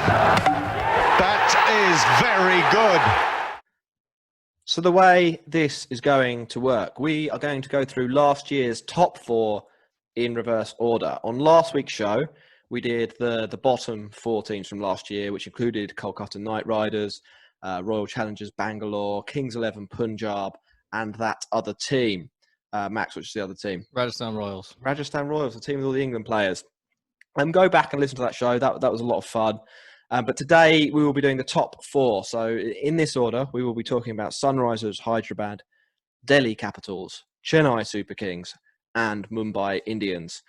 That is very good. So the way this is going to work, we are going to go through last year's top 4 in reverse order. On last week's show, we did the bottom 4 teams from last year, which included Kolkata Knight Riders, Royal Challengers Bangalore, Kings 11 Punjab, and that other team. Max, which is the other team? Rajasthan Royals. Rajasthan Royals, the team with all the England players. Go back and listen to that show. That was a lot of fun. But today we will be doing the top 4. So in this order, we will be talking about Sunrisers Hyderabad, Delhi Capitals, Chennai Super Kings, and Mumbai Indians.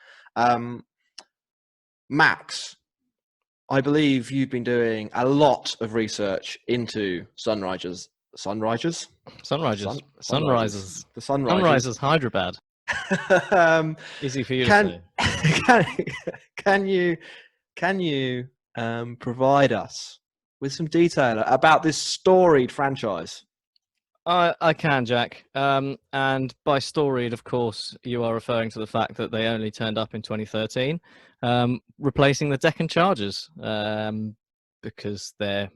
Max, I believe you've been doing a lot of research into Sunrisers. Sunrisers. The Sunrisers Hyderabad. Easy for you to say. Can you provide us with some detail about this storied franchise? I can, Jack. And by storied, of course, you are referring to the fact that they only turned up in 2013, replacing the Deccan Chargers because their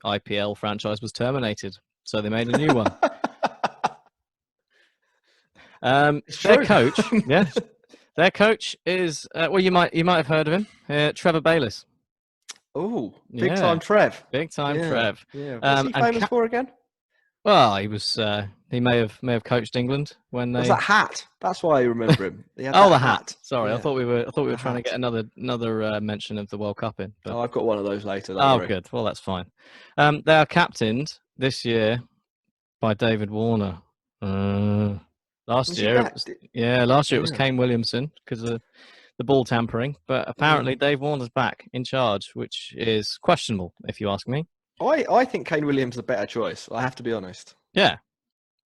IPL franchise was terminated. So they made a new one. Their coach, their coach is well, you might have heard of him, Trevor Bayliss. Oh, big time Trev. Big time Trev. Yeah. What's he famous for again? Well, he was. He may have coached England when they. Was that hat? That's why I remember him. The hat. Sorry, yeah. I thought we were trying to get another mention of the World Cup in. But... Oh, I've got one of those later. Good. Well, that's fine. They are captained this year by David Warner. Last year it was Kane Williamson because of the ball tampering. But apparently Dave Warner's back in charge, which is questionable, if you ask me. I think Kane Williams is a better choice. I have to be honest. Yeah.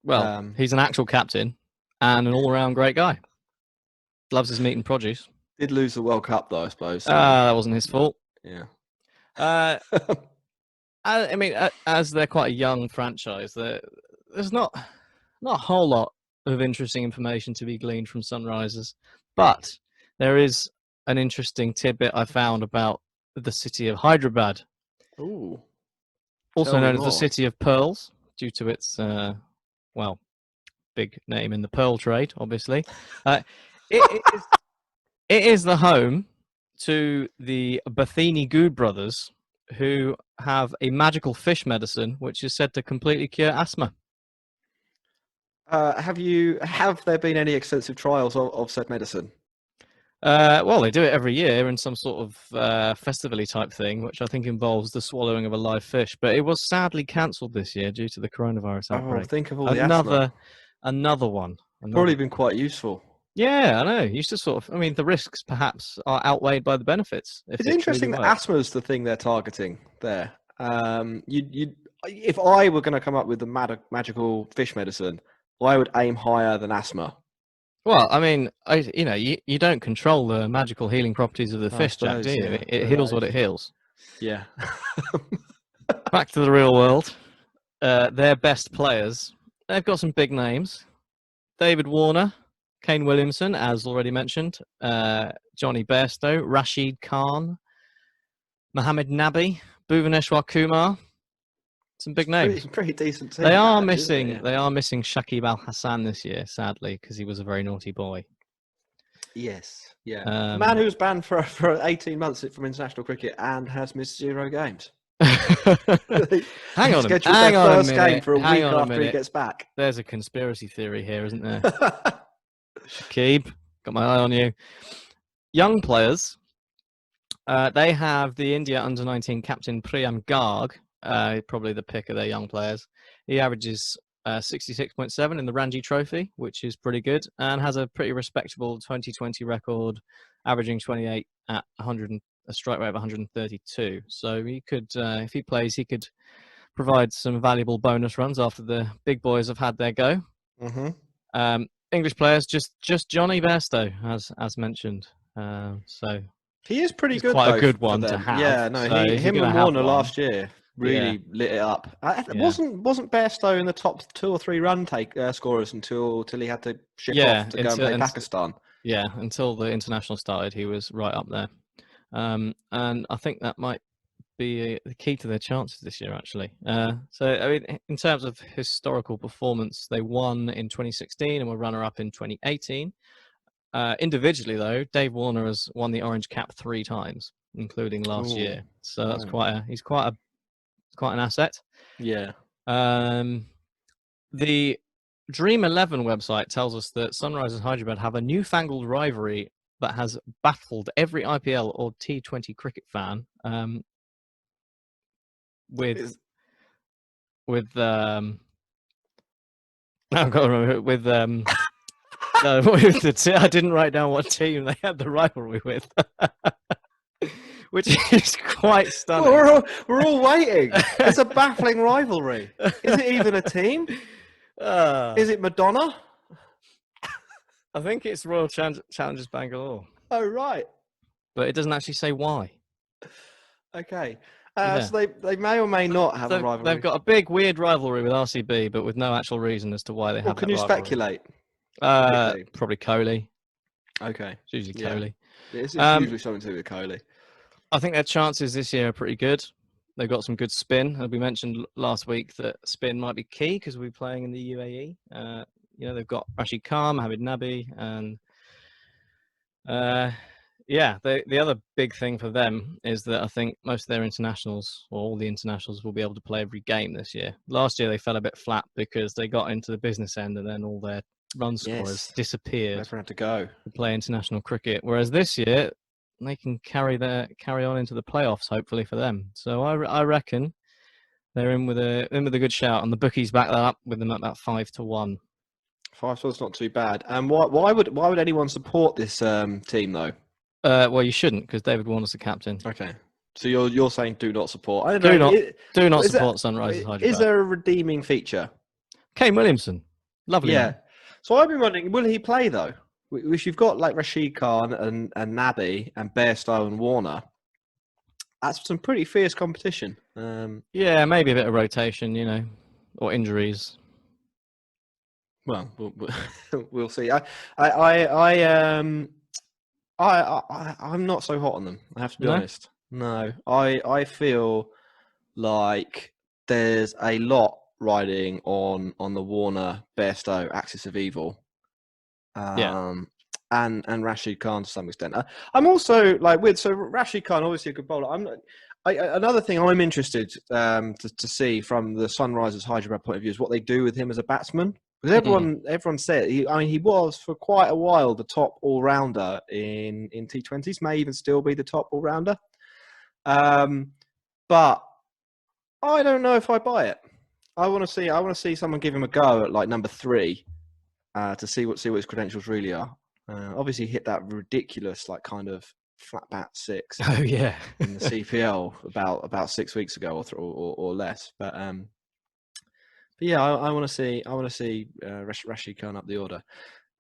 Well, he's an actual captain and an all-around great guy. Loves his meat and produce. Did lose the World Cup though, I suppose. That wasn't his fault. Yeah. I mean, as they're quite a young franchise, there's not a whole lot of interesting information to be gleaned from Sunrisers, but there is an interesting tidbit I found about the city of Hyderabad. Ooh. Also known as the City of Pearls, due to its, big name in the pearl trade, obviously. It is the home to the Bathini Good brothers, who have a magical fish medicine which is said to completely cure asthma. Have there been any extensive trials of said medicine? Well, they do it every year in some sort of festival-y type thing, which I think involves the swallowing of a live fish. But it was sadly cancelled this year due to the coronavirus outbreak. Think of all the asthma. Another one. Probably been quite useful. Yeah, I know. You should the risks perhaps are outweighed by the benefits. It's interesting that asthma is the thing they're targeting there. If I were going to come up with the magical fish medicine, I would aim higher than asthma. Well, I mean, you don't control the magical healing properties of the fish, Jack, do you? Yeah, it heals what it heals. Yeah. Back to the real world. Their best players, they've got some big names. David Warner, Kane Williamson, as already mentioned, Johnny Bairstow, Rashid Khan, Mohammed Nabi, Bhuvaneshwar Kumar. Some big names. Pretty decent team. They are missing Shakib Al Hassan this year, sadly, because he was a very naughty boy. Yes, yeah. Man who was banned for 18 months from international cricket and has missed 0 games. Hang on a minute. Game for a Hang week on after he gets back. There's a conspiracy theory here, isn't there? Shakib, got my eye on you. Young players. They have the India under-19 captain Priyam Garg. Probably the pick of their young players. He averages 66.7 in the Ranji Trophy, which is pretty good, and has a pretty respectable 2020 record, averaging 28 at a strike rate of 132. So he could, if he plays, he could provide some valuable bonus runs after the big boys have had their go. Mm-hmm. English players, just Johnny Bairstow, as mentioned. So he is pretty good. Quite a good one to have. Yeah, no, so him and Warner last year really lit it up. Wasn't Bairstow in the top 2 or 3 run scorers until he had to ship off to go and play Pakistan? Yeah, until the international started, he was right up there. And I think that might be the key to their chances this year, actually. So, I mean, in terms of historical performance, they won in 2016 and were runner-up in 2018. Individually, though, Dave Warner has won the Orange Cap 3 times, including last year. So that's he's quite an asset. Yeah. The Dream 11 website tells us that Sunrisers Hyderabad have a newfangled rivalry that has baffled every IPL or T20 cricket fan. With no, I've got to remember with no, with the I didn't write down what team they had the rivalry with, which is quite stunning. We're all waiting. It's a baffling rivalry. Is it even a team? Is it Madonna? I think it's Royal Challengers Bangalore. Oh, right. But it doesn't actually say why. Okay. So they may or may not have a rivalry. They've got a big, weird rivalry with RCB, but with no actual reason as to why they have that rivalry. Can you speculate? Probably Kohli. Okay. It's usually Kohli. It's usually something to do with Kohli. I think their chances this year are pretty good. They've got some good spin. As we mentioned last week, that spin might be key because we're playing in the UAE. They've got Rashid Khan, Mohamed Nabi, and the other big thing for them is that I think most of their internationals, or all the internationals, will be able to play every game this year. Last year they fell a bit flat because they got into the business end and then all their run scorers disappeared. Everyone had to go to play international cricket. Whereas this year they can carry on into the playoffs, hopefully for them. So I reckon they're in with a good shout, and the bookies back that up with them at about 5-1. 5-1's not too bad. And why would anyone support this team though? Well, you shouldn't, because David Warner's the captain. Okay, so you're saying do not support. I don't know. Do not support Sunrisers Hyderabad. Is there a redeeming feature? Kane Williamson, lovely. Yeah. Man. So I've been wondering, will he play though? Which you've got like Rashid Khan and Nabi and Bairstow and Warner. That's some pretty fierce competition. Yeah, maybe a bit of rotation, or injuries. Well, we'll see. I'm not so hot on them. I have to be honest. No, I feel like there's a lot riding on the Warner Bairstow axis of evil. And Rashid Khan to some extent. I'm also Rashid Khan, obviously a good bowler. Another thing I'm interested to see from the Sunrisers Hyderabad point of view is what they do with him as a batsman. Because everyone said he was for quite a while the top all-rounder in T20s, may even still be the top all-rounder. But I don't know if I buy it. I want to see someone give him a go at like number 3 to see what his credentials really are. Obviously hit that ridiculous like kind of flat bat 6. Oh yeah, in the CPL about 6 weeks ago or less. But yeah, I want to see Rashid Khan up the order.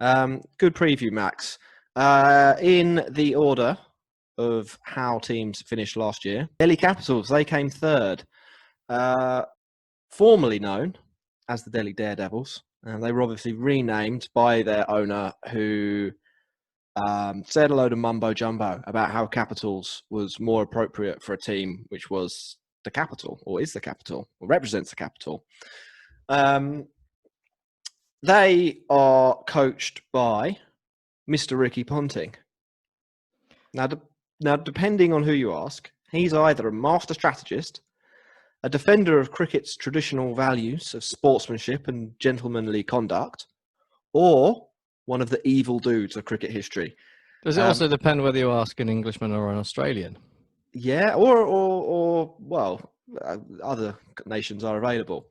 Good preview, Max. In the order of how teams finished last year, Delhi Capitals, they came 3rd, formerly known as the Delhi Daredevils. And they were obviously renamed by their owner, who said a load of mumbo jumbo about how Capitals was more appropriate for a team which was the capital, or is the capital, or represents the capital. They are coached by Mr. Ricky Ponting. Now, depending on who you ask, he's either a master strategist, a defender of cricket's traditional values of sportsmanship and gentlemanly conduct, or one of the evil dudes of cricket history. Does it also depend whether you ask an Englishman or an Australian? Yeah, or other nations are available.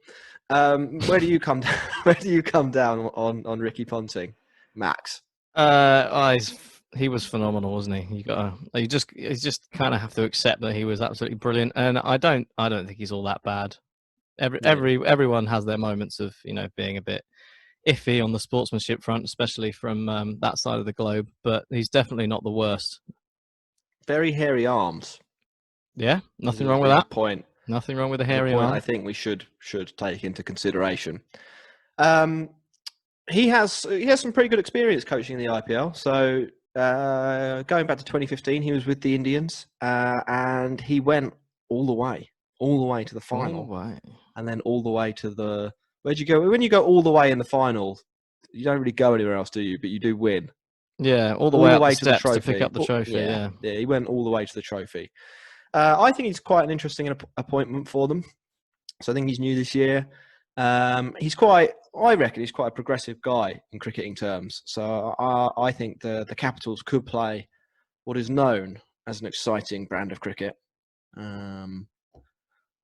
Where do you come down? Where do you come down on Ricky Ponting, Max? He was phenomenal, wasn't he? You just kind of have to accept that he was absolutely brilliant, and I don't think he's all that bad. Everyone has their moments of being a bit iffy on the sportsmanship front, especially from that side of the globe. But he's definitely not the worst. Very hairy arms. Yeah, nothing wrong with that. Point. Nothing wrong with the hairy arm. I think we should take into consideration. He has some pretty good experience coaching in the IPL. So going back to 2015, he was with the Indians, and he went all the way to the final, All right. and then all the way to the. Where'd you go? When you go all the way in the final, you don't really go anywhere else, do you? But you do win. Yeah, all the way up the steps to pick up the Oh, trophy. Yeah. he went all the way to the trophy. I think he's quite an interesting appointment for them. So I think he's new this year. I reckon he's quite a progressive guy in cricketing terms. So I think the Capitals could play what is known as an exciting brand of cricket.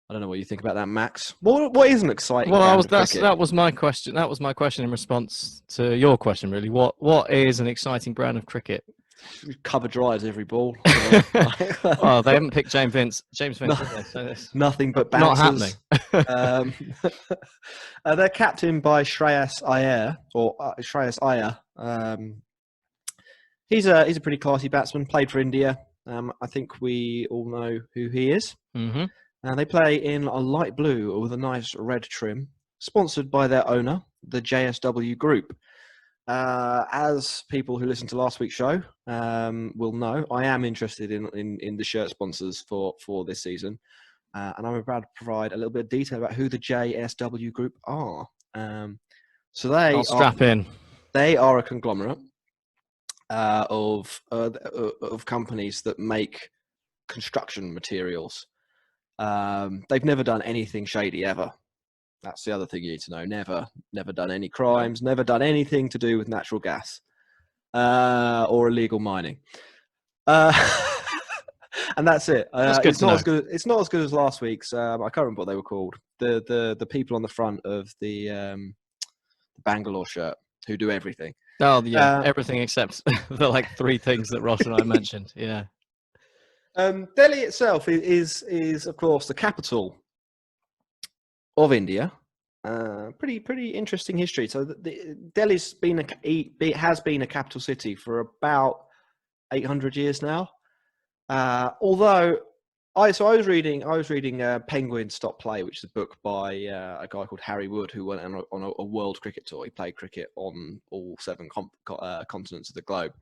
I don't know what you think about that, Max. What is an exciting brand of cricket? That was my question. That was my question in response to your question, really. What is an exciting brand of cricket? Cover drives every ball. Well, they haven't picked James Vince, No, have they? So nothing but not bouncers. happening. They're captained by Shreyas Iyer. He's a pretty classy batsman. Played for India. I think we all know who he is. Mm-hmm. They play in a light blue with a nice red trim, sponsored by their owner, the JSW Group. As people who listened to last week's show will know, I am interested in the shirt sponsors for this season. And I'm about to provide a little bit of detail about who the JSW Group are. So I'll strap in. They are a conglomerate of companies that make construction materials. They've never done anything shady ever. That's the other thing you need to know. Never done any crimes. Never done anything to do with natural gas or illegal mining. And that's it. It's not as good. It's not as good as last week's. I can't remember what they were called. The people on the front of the Bangalore shirt who do everything. Oh yeah, everything except the like 3 things that Ross and I mentioned. Yeah. Delhi itself is of course the capital of India. Pretty interesting history. So Delhi's has been a capital city for about 800 years now. Although I was reading Penguin Stop Play, which is a book by a guy called Harry Wood, who went on a world cricket tour. He played cricket on all 7 continents of the globe.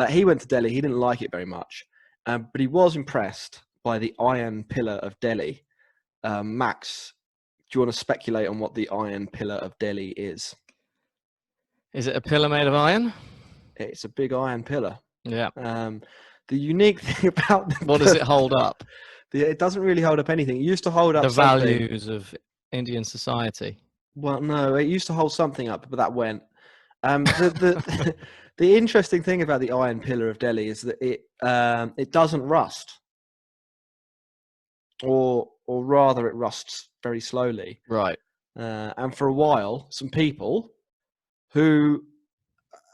He went to Delhi. He didn't like it very much, but he was impressed by the Iron Pillar of Delhi. Max, do you want to speculate on what the Iron Pillar of Delhi is? Is it a pillar made of iron? It's a big iron pillar. Yeah. The unique thing about what does it hold up? It doesn't really hold up anything. It used to hold up the something. Values of Indian society. Well, no, it used to hold something up, but that went. The interesting thing about the Iron Pillar of Delhi is that it doesn't rust, or rather, it rusts very slowly. Right. And for a while, some people who,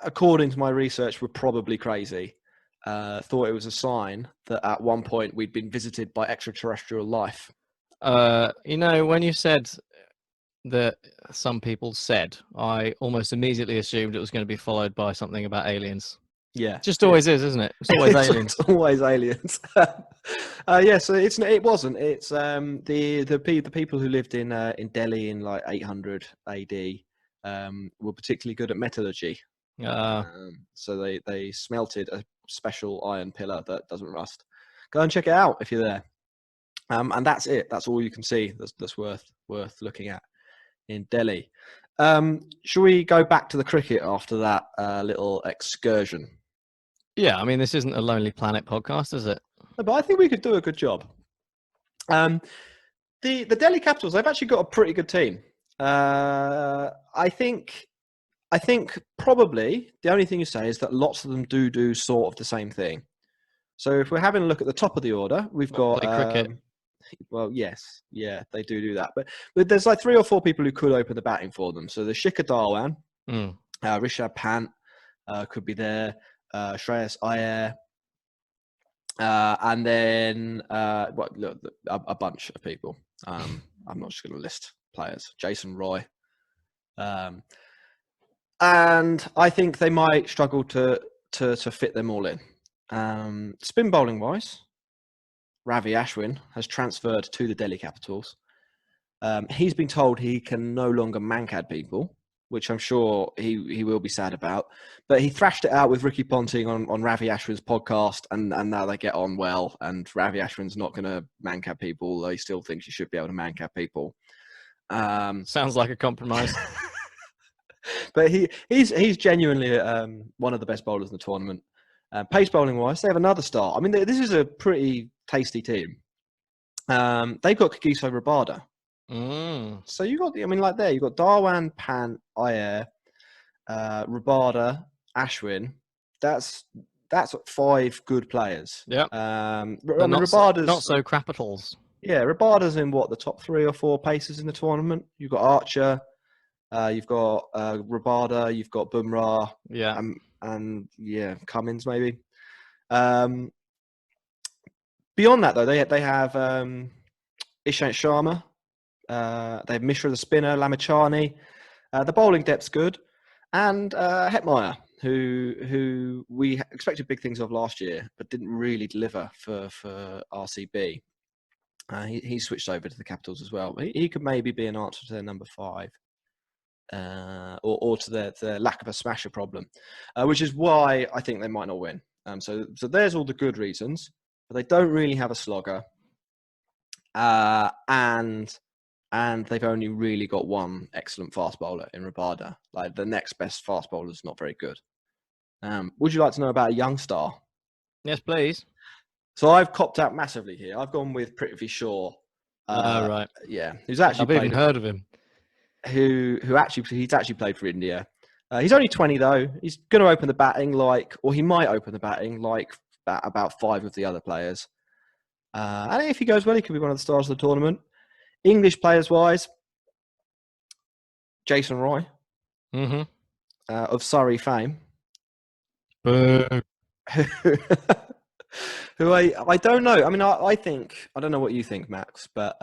according to my research, were probably crazy, thought it was a sign that at one point we'd been visited by extraterrestrial life. When you said that some people said, I almost immediately assumed it was going to be followed by something about aliens. Yeah, just always is, isn't it? It's always aliens. It's always aliens. So it wasn't. It's the people who lived in Delhi in like 800 AD were particularly good at metallurgy. So they smelted a special iron pillar that doesn't rust. Go and check it out if you're there. And that's it. That's all you can see. That's worth looking at in Delhi. Shall we go back to the cricket after that little excursion? Yeah, I mean, this isn't a Lonely Planet podcast, is it? No, but I think we could do a good job. The Delhi Capitals, they've actually got a pretty good team. I think probably the only thing you say is that lots of them do sort of the same thing. So if we're having a look at the top of the order, we've got cricket. Well, yes, yeah, they do that. But there's like 3 or 4 people who could open the batting for them. So the Shikhar Dhawan, Rishabh Pant could be there, Shreyas Iyer, and then a bunch of people. I'm not just going to list players. Jason Roy. And I think they might struggle to fit them all in. Spin bowling wise, Ravi Ashwin has transferred to the Delhi Capitals. He's been told he can no longer mankad people, which I'm sure he will be sad about. But he thrashed it out with Ricky Ponting on Ravi Ashwin's podcast, and now they get on well. And Ravi Ashwin's not going to mancap people, although he still thinks you should be able to mancap people. Sounds like a compromise. But he's genuinely one of the best bowlers in the tournament. Pace bowling wise, they have another star. I mean, this is a pretty tasty team. They've got Kagiso Rabada. So you got, you've got Darwan, Pant, Iyer, Rabada, Ashwin. That's 5 good players. Yeah. Rabada's not so capitals. Yeah, Rabada's in the top 3 or 4 paces in the tournament. You've got Archer, you've got Rabada, you've got Bumrah, and Cummins maybe. Beyond that though, they have Ishant Sharma. They have Mishra the spinner, Lamachani. The bowling depth's good, and Hetmeyer, who we expected big things of last year, but didn't really deliver for RCB. He switched over to the Capitals as well. He could maybe be an answer to their number 5, or to their lack of a smasher problem, which is why I think they might not win. So there's all the good reasons, but they don't really have a slogger, and they've only really got one excellent fast bowler in Rabada. Like, the next best fast bowler is not very good. Would you like to know about a young star? Yes, please. So I've copped out massively here. I've gone with Prithvi Shaw. Right. Yeah, who's actually I've even heard of him. He's actually played for India. He's only 20 though. He's going to open the batting or he might open the batting like about 5 of the other players. And if he goes well, he could be one of the stars of the tournament. English players wise, Jason Roy, of Surrey fame. Boo. Who I don't know. I mean, I think, I don't know what you think, Max, but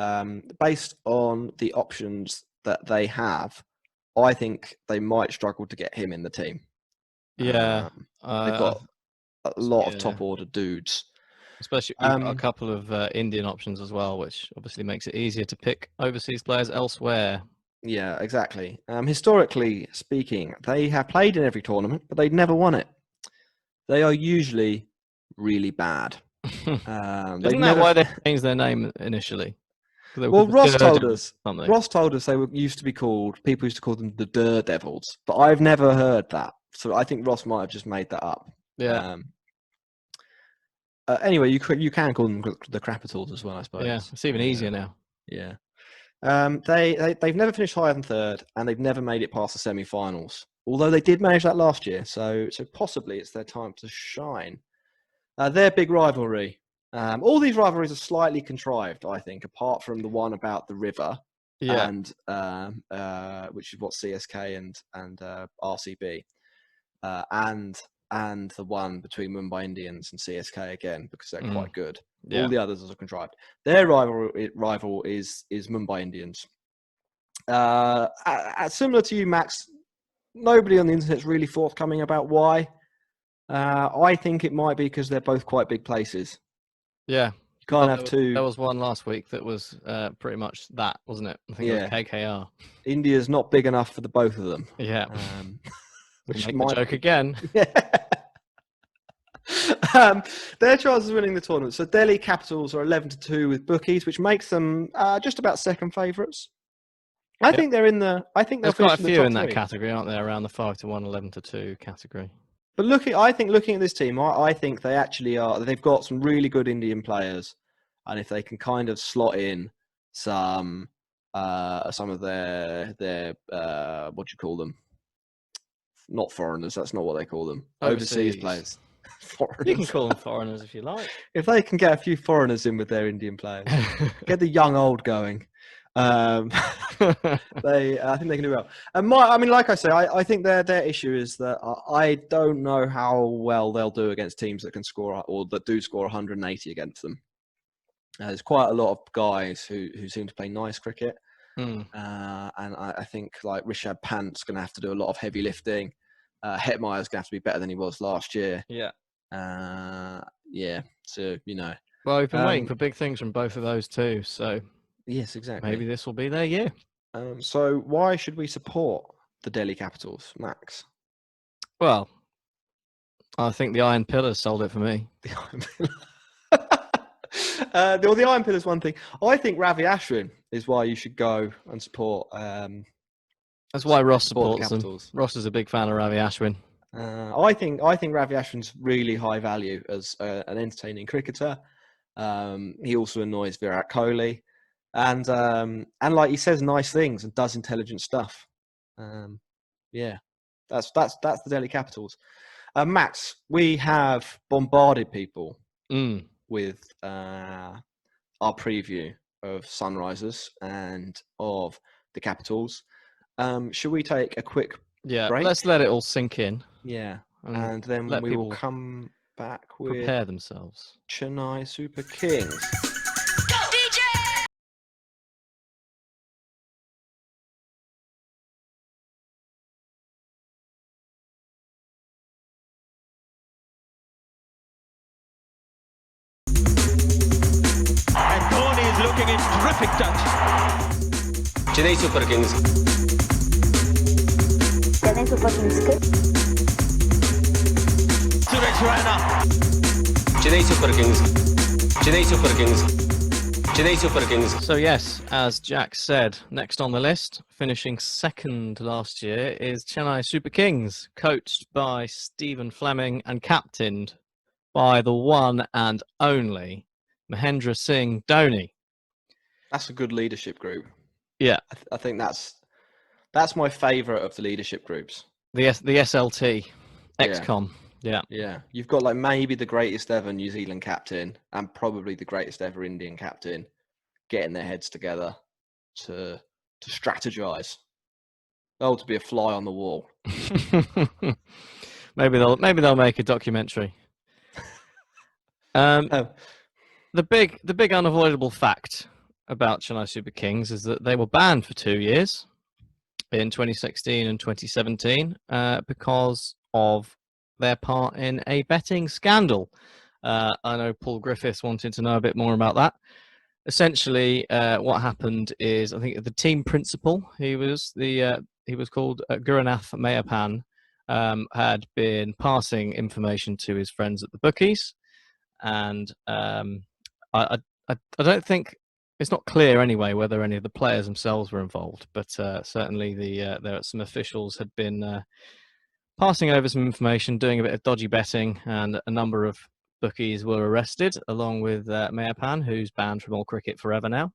based on the options that they have, I think they might struggle to get him in the team. Yeah. They've got a lot of top order dudes. Especially a couple of Indian options as well, which obviously makes it easier to pick overseas players elsewhere. Yeah, exactly. Historically speaking, they have played in every tournament, but they've never won it. They are usually really bad. Isn't that why they changed their name initially? Well, Ross told us people used to call them the Daredevils, but I've never heard that. So I think Ross might have just made that up. Yeah. Anyway, you can call them the Capitals as well, I suppose. Yeah, it's even easier now. Yeah. They've never finished higher than 3rd, and they've never made it past the semi-finals. Although they did manage that last year, so possibly it's their time to shine. Their big rivalry. All these rivalries are slightly contrived, I think, apart from the one about the river, and which is what CSK and RCB, and the one between Mumbai Indians and CSK again, because they're quite good. Yeah. All the others are contrived. Their rival is Mumbai Indians. Similar to you, Max, nobody on the internet's really forthcoming about why. I think it might be because they're both quite big places. Yeah. You can't have two. There was one last week that was pretty much that, wasn't it? I think it was KKR. India's not big enough for the both of them. Yeah. Which make the joke again. Yeah. Their chances of winning the tournament. So Delhi Capitals are 11-2 with bookies, which makes them just about second favourites. I think they're in the. I think there's quite a few in that 3. category, aren't there? Around the 5-1, 11-2 category. But looking at this team, I think they actually are. They've got some really good Indian players, and if they can kind of slot in some of their what do you call them? Not foreigners. That's not what they call them. Overseas players. Foreigners. You can call them foreigners if you like. If they can get a few foreigners in with their Indian players, get the young old going. I think they can do well. And like I say, I think their issue is that I don't know how well they'll do against teams that can score or that do score 180 against them. There's quite a lot of guys who seem to play nice cricket, and I think like Rishabh Pant's going to have to do a lot of heavy lifting. Hetmeyer's going to have to be better than he was last year. Yeah. So Well, we've been waiting for big things from both of those too. So yes, exactly. Maybe this will be their year. So why should we support the Delhi Capitals, Max? Well, I think the Iron Pillars sold it for me. The Iron Pillar. The Iron Pillar is one thing. I think Ravi Ashwin is why you should go and support. That's why Ross support the supports them. Capitals. Ross is a big fan of Ravi Ashwin. I think Ravi Ashwin's really high value as an entertaining cricketer. He also annoys Virat Kohli, and like he says nice things and does intelligent stuff. Yeah, that's the Delhi Capitals. Max, we have bombarded people with our preview of Sunrisers and of the Capitals. Should we take a quick break? Let's let it all sink in. Yeah, and then we will come back with prepare themselves. Chennai Super Kings. Go DJ! And Dhoni is looking in terrific touch. Chennai Super Kings. Chennai Super Kings के Suresh Raina. Chennai Super Kings. Chennai Super Kings. Chennai Super Kings. So yes, as Jack said, next on the list, finishing second last year, is Chennai Super Kings, coached by Stephen Fleming and captained by the one and only Mahendra Singh Dhoni. That's a good leadership group. Yeah, I think that's my favourite of the leadership groups. the SLT, XCOM. Yeah, You've got like maybe the greatest ever New Zealand captain and probably the greatest ever Indian captain getting their heads together to strategize. Oh, to be a fly on the wall. maybe they'll make a documentary. The big unavoidable fact about Chennai Super Kings is that they were banned for 2 years in 2016 and 2017 because of their part in a betting scandal. I know Paul Griffiths wanted to know a bit more about that. Essentially, what happened is, I think the team principal, he was called Gurunath Mayapan, had been passing information to his friends at the bookies, and I don't think, it's not clear anyway whether any of the players themselves were involved, but certainly there some officials had been passing over some information, doing a bit of dodgy betting, and a number of bookies were arrested, along with Mayapan, who's banned from all cricket forever now.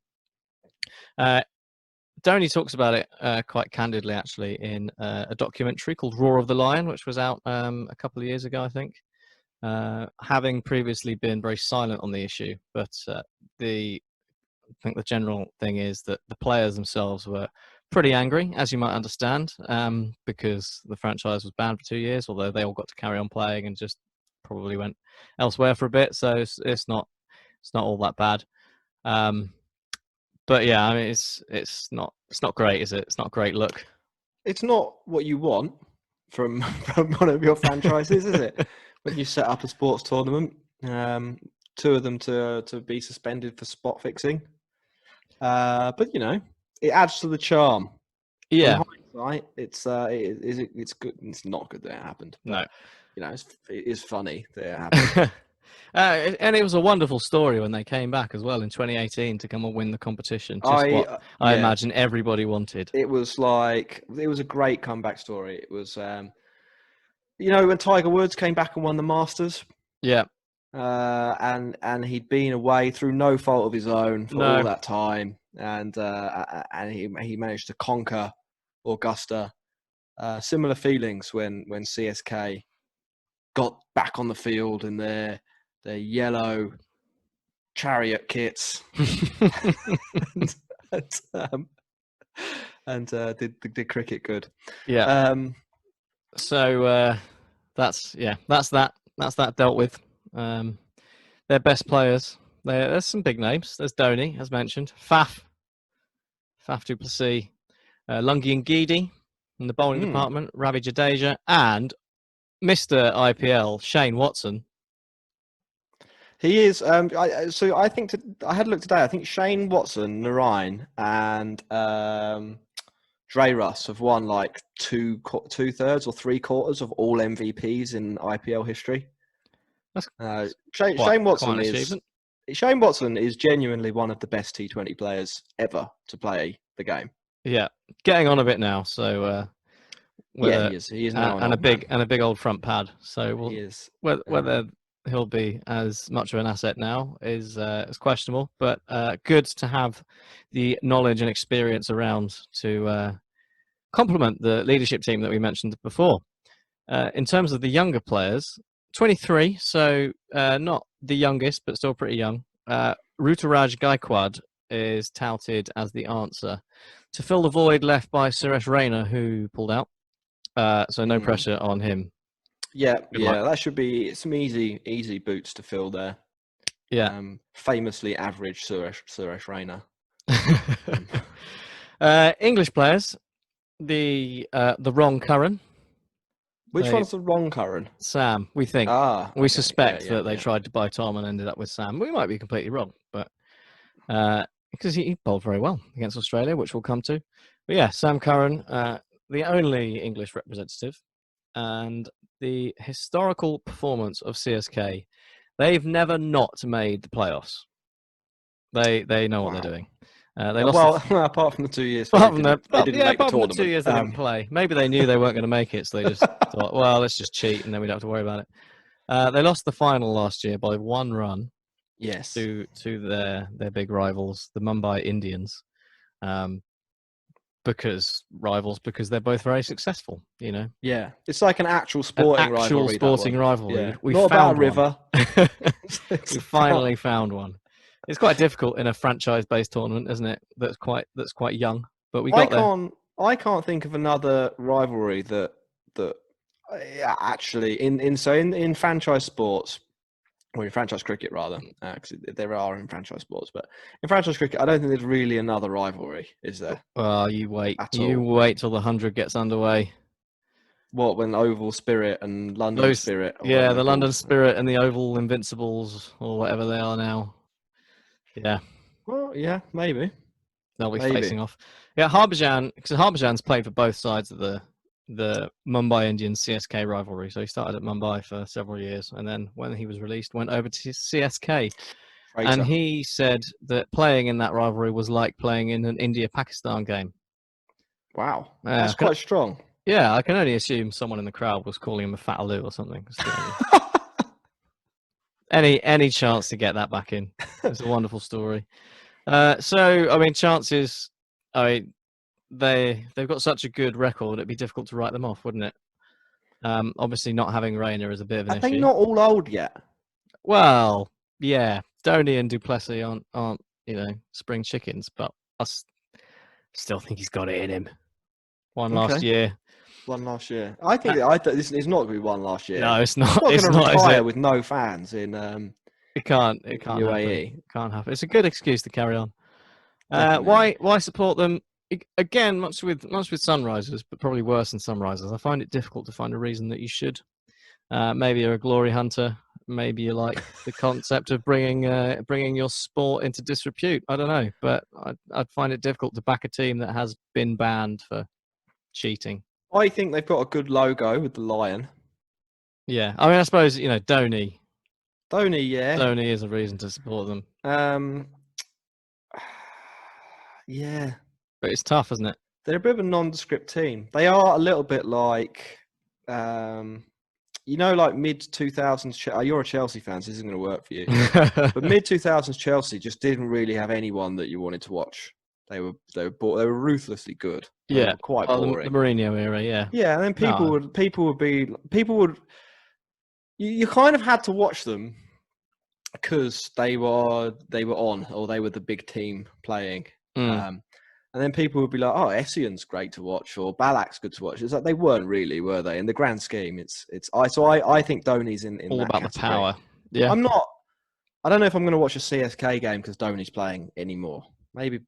Dhoni talks about it quite candidly, actually, in a documentary called Roar of the Lion, which was out a couple of years ago, I think, having previously been very silent on the issue. But I think the general thing is that the players themselves were pretty angry, as you might understand, because the franchise was banned for 2 years, although they all got to carry on playing and just probably went elsewhere for a bit. So it's not all that bad. But yeah, I mean, it's not great, is it? It's not a great look. It's not what you want from one of your franchises, is it? When you set up a sports tournament, 2 of them to be suspended for spot fixing. But you know, it adds to the charm. Yeah, In hindsight, it's good. It's not good that it happened. But, no. you know, it is funny that it happened. And it was a wonderful story when they came back as well in 2018 to come and win the competition. What I imagine everybody wanted. It was a great comeback story. It was, you know, when Tiger Woods came back and won the Masters. Yeah. And he'd been away through no fault of his own for all that time, and he managed to conquer Augusta. Similar feelings when CSK got back on the field in their yellow chariot kits and did cricket good. Yeah. So that's that dealt with. Their best players. There's some big names. There's Dhoni, as mentioned. Faf du Plessis, Lungi and Ngidi in the bowling department. Ravi Jadeja and Mr. IPL Shane Watson. He is. I think I had a look today. I think Shane Watson, Narain, and Russ have won like two-thirds or three-quarters of all MVPs in IPL history. That's Shane Watson quite an is achievement. Shane Watson is genuinely one of the best T20 players ever to play the game. Yeah, getting on a bit now. So Yeah, he is. He is now an and a old man. big old front pad. So He is. whether he'll be as much of an asset now is questionable, but good to have the knowledge and experience around to complement the leadership team that we mentioned before. In terms of the younger players, 23, so not the youngest, but still pretty young. Ruturaj Gaikwad is touted as the answer to fill the void left by Suresh Raina, who pulled out. So no pressure on him. Yeah, Good luck. that should be some easy boots to fill there. Yeah. Famously average Suresh Raina. English players, the wrong Curran. Which one's the wrong Curran? Sam, we think. We We suspect that they tried to buy Tom and ended up with Sam. We might be completely wrong, but because he bowled very well against Australia, which we'll come to. But yeah, Sam Curran, the only English representative, and the historical performance of CSK. They've never not made the playoffs. They know what they're doing. They lost. Apart from the 2 years, Apart they from didn't make the apart from the tournament. 2 years they didn't play. Maybe they knew they weren't going to make it, so they just thought, well, let's just cheat and then we don't have to worry about it. They lost the final last year by 1 run. Yes. To their big rivals, the Mumbai Indians, because they're both very successful. You know. Yeah, it's like an actual sporting rivalry. Yeah. We Not found about a river. We finally found one. It's quite difficult in a franchise-based tournament, isn't it? That's quite young, but we got there. I can't think of another rivalry that actually in franchise sports, or in franchise cricket rather, because there are in franchise sports, but in franchise cricket, I don't think there's really another rivalry, is there? Well, you wait. You wait till the 100 gets underway. What, when Oval Spirit and London Spirit? Yeah, the London Spirit and the Oval Invincibles, or whatever they are now. Yeah. Well, yeah, maybe. They'll be facing off. Yeah, Harbhajan, because Harbhajan's played for both sides of the Mumbai Indians CSK rivalry. So he started at Mumbai for several years, and then when he was released, went over to CSK. Traitor. And he said that playing in that rivalry was like playing in an India-Pakistan game. Wow, that's quite strong. Yeah, I can only assume someone in the crowd was calling him a fat Aloo or something. Any chance to get that back in? It's a wonderful story. So, I mean, chances. I mean, they've got such a good record. It'd be difficult to write them off, wouldn't it? Obviously, not having Raina is a bit of an issue. Are they not all old yet? Well, yeah, Dhoni and Duplessis aren't spring chickens, but I still think he's got it in him. One last year. I think this is not going to be one last year. No, it's not. It's not going to retire with no fans in. It can't UAE. Happen. It can't happen. It's a good excuse to carry on. Why support them? Again, much with Sunrisers, but probably worse than Sunrisers. I find it difficult to find a reason that you should. Maybe you're a glory hunter. Maybe you like the concept of bringing your sport into disrepute. I don't know, but I'd find it difficult to back a team that has been banned for cheating. I think they've got a good logo with the lion. Yeah, I mean, I suppose Dhoni. Yeah. Dhoni is a reason to support them. Yeah. But it's tough, isn't it? They're a bit of a nondescript team. They are a little bit like, like mid-2000s. You're a Chelsea fan, so this isn't going to work for you. But mid-2000s Chelsea just didn't really have anyone that you wanted to watch. They were ruthlessly good. They were quite boring. The Mourinho era, yeah. Yeah, and then you kind of had to watch them because they were on, or they were the big team playing. And then people would be like, "Oh, Essendon's great to watch," or "Balak's good to watch." It's like they weren't really, were they? In the grand scheme, I think Dhoni's in all that about category. the power. Yeah, I don't know if I'm going to watch a CSK game because Dhoni's playing anymore. Maybe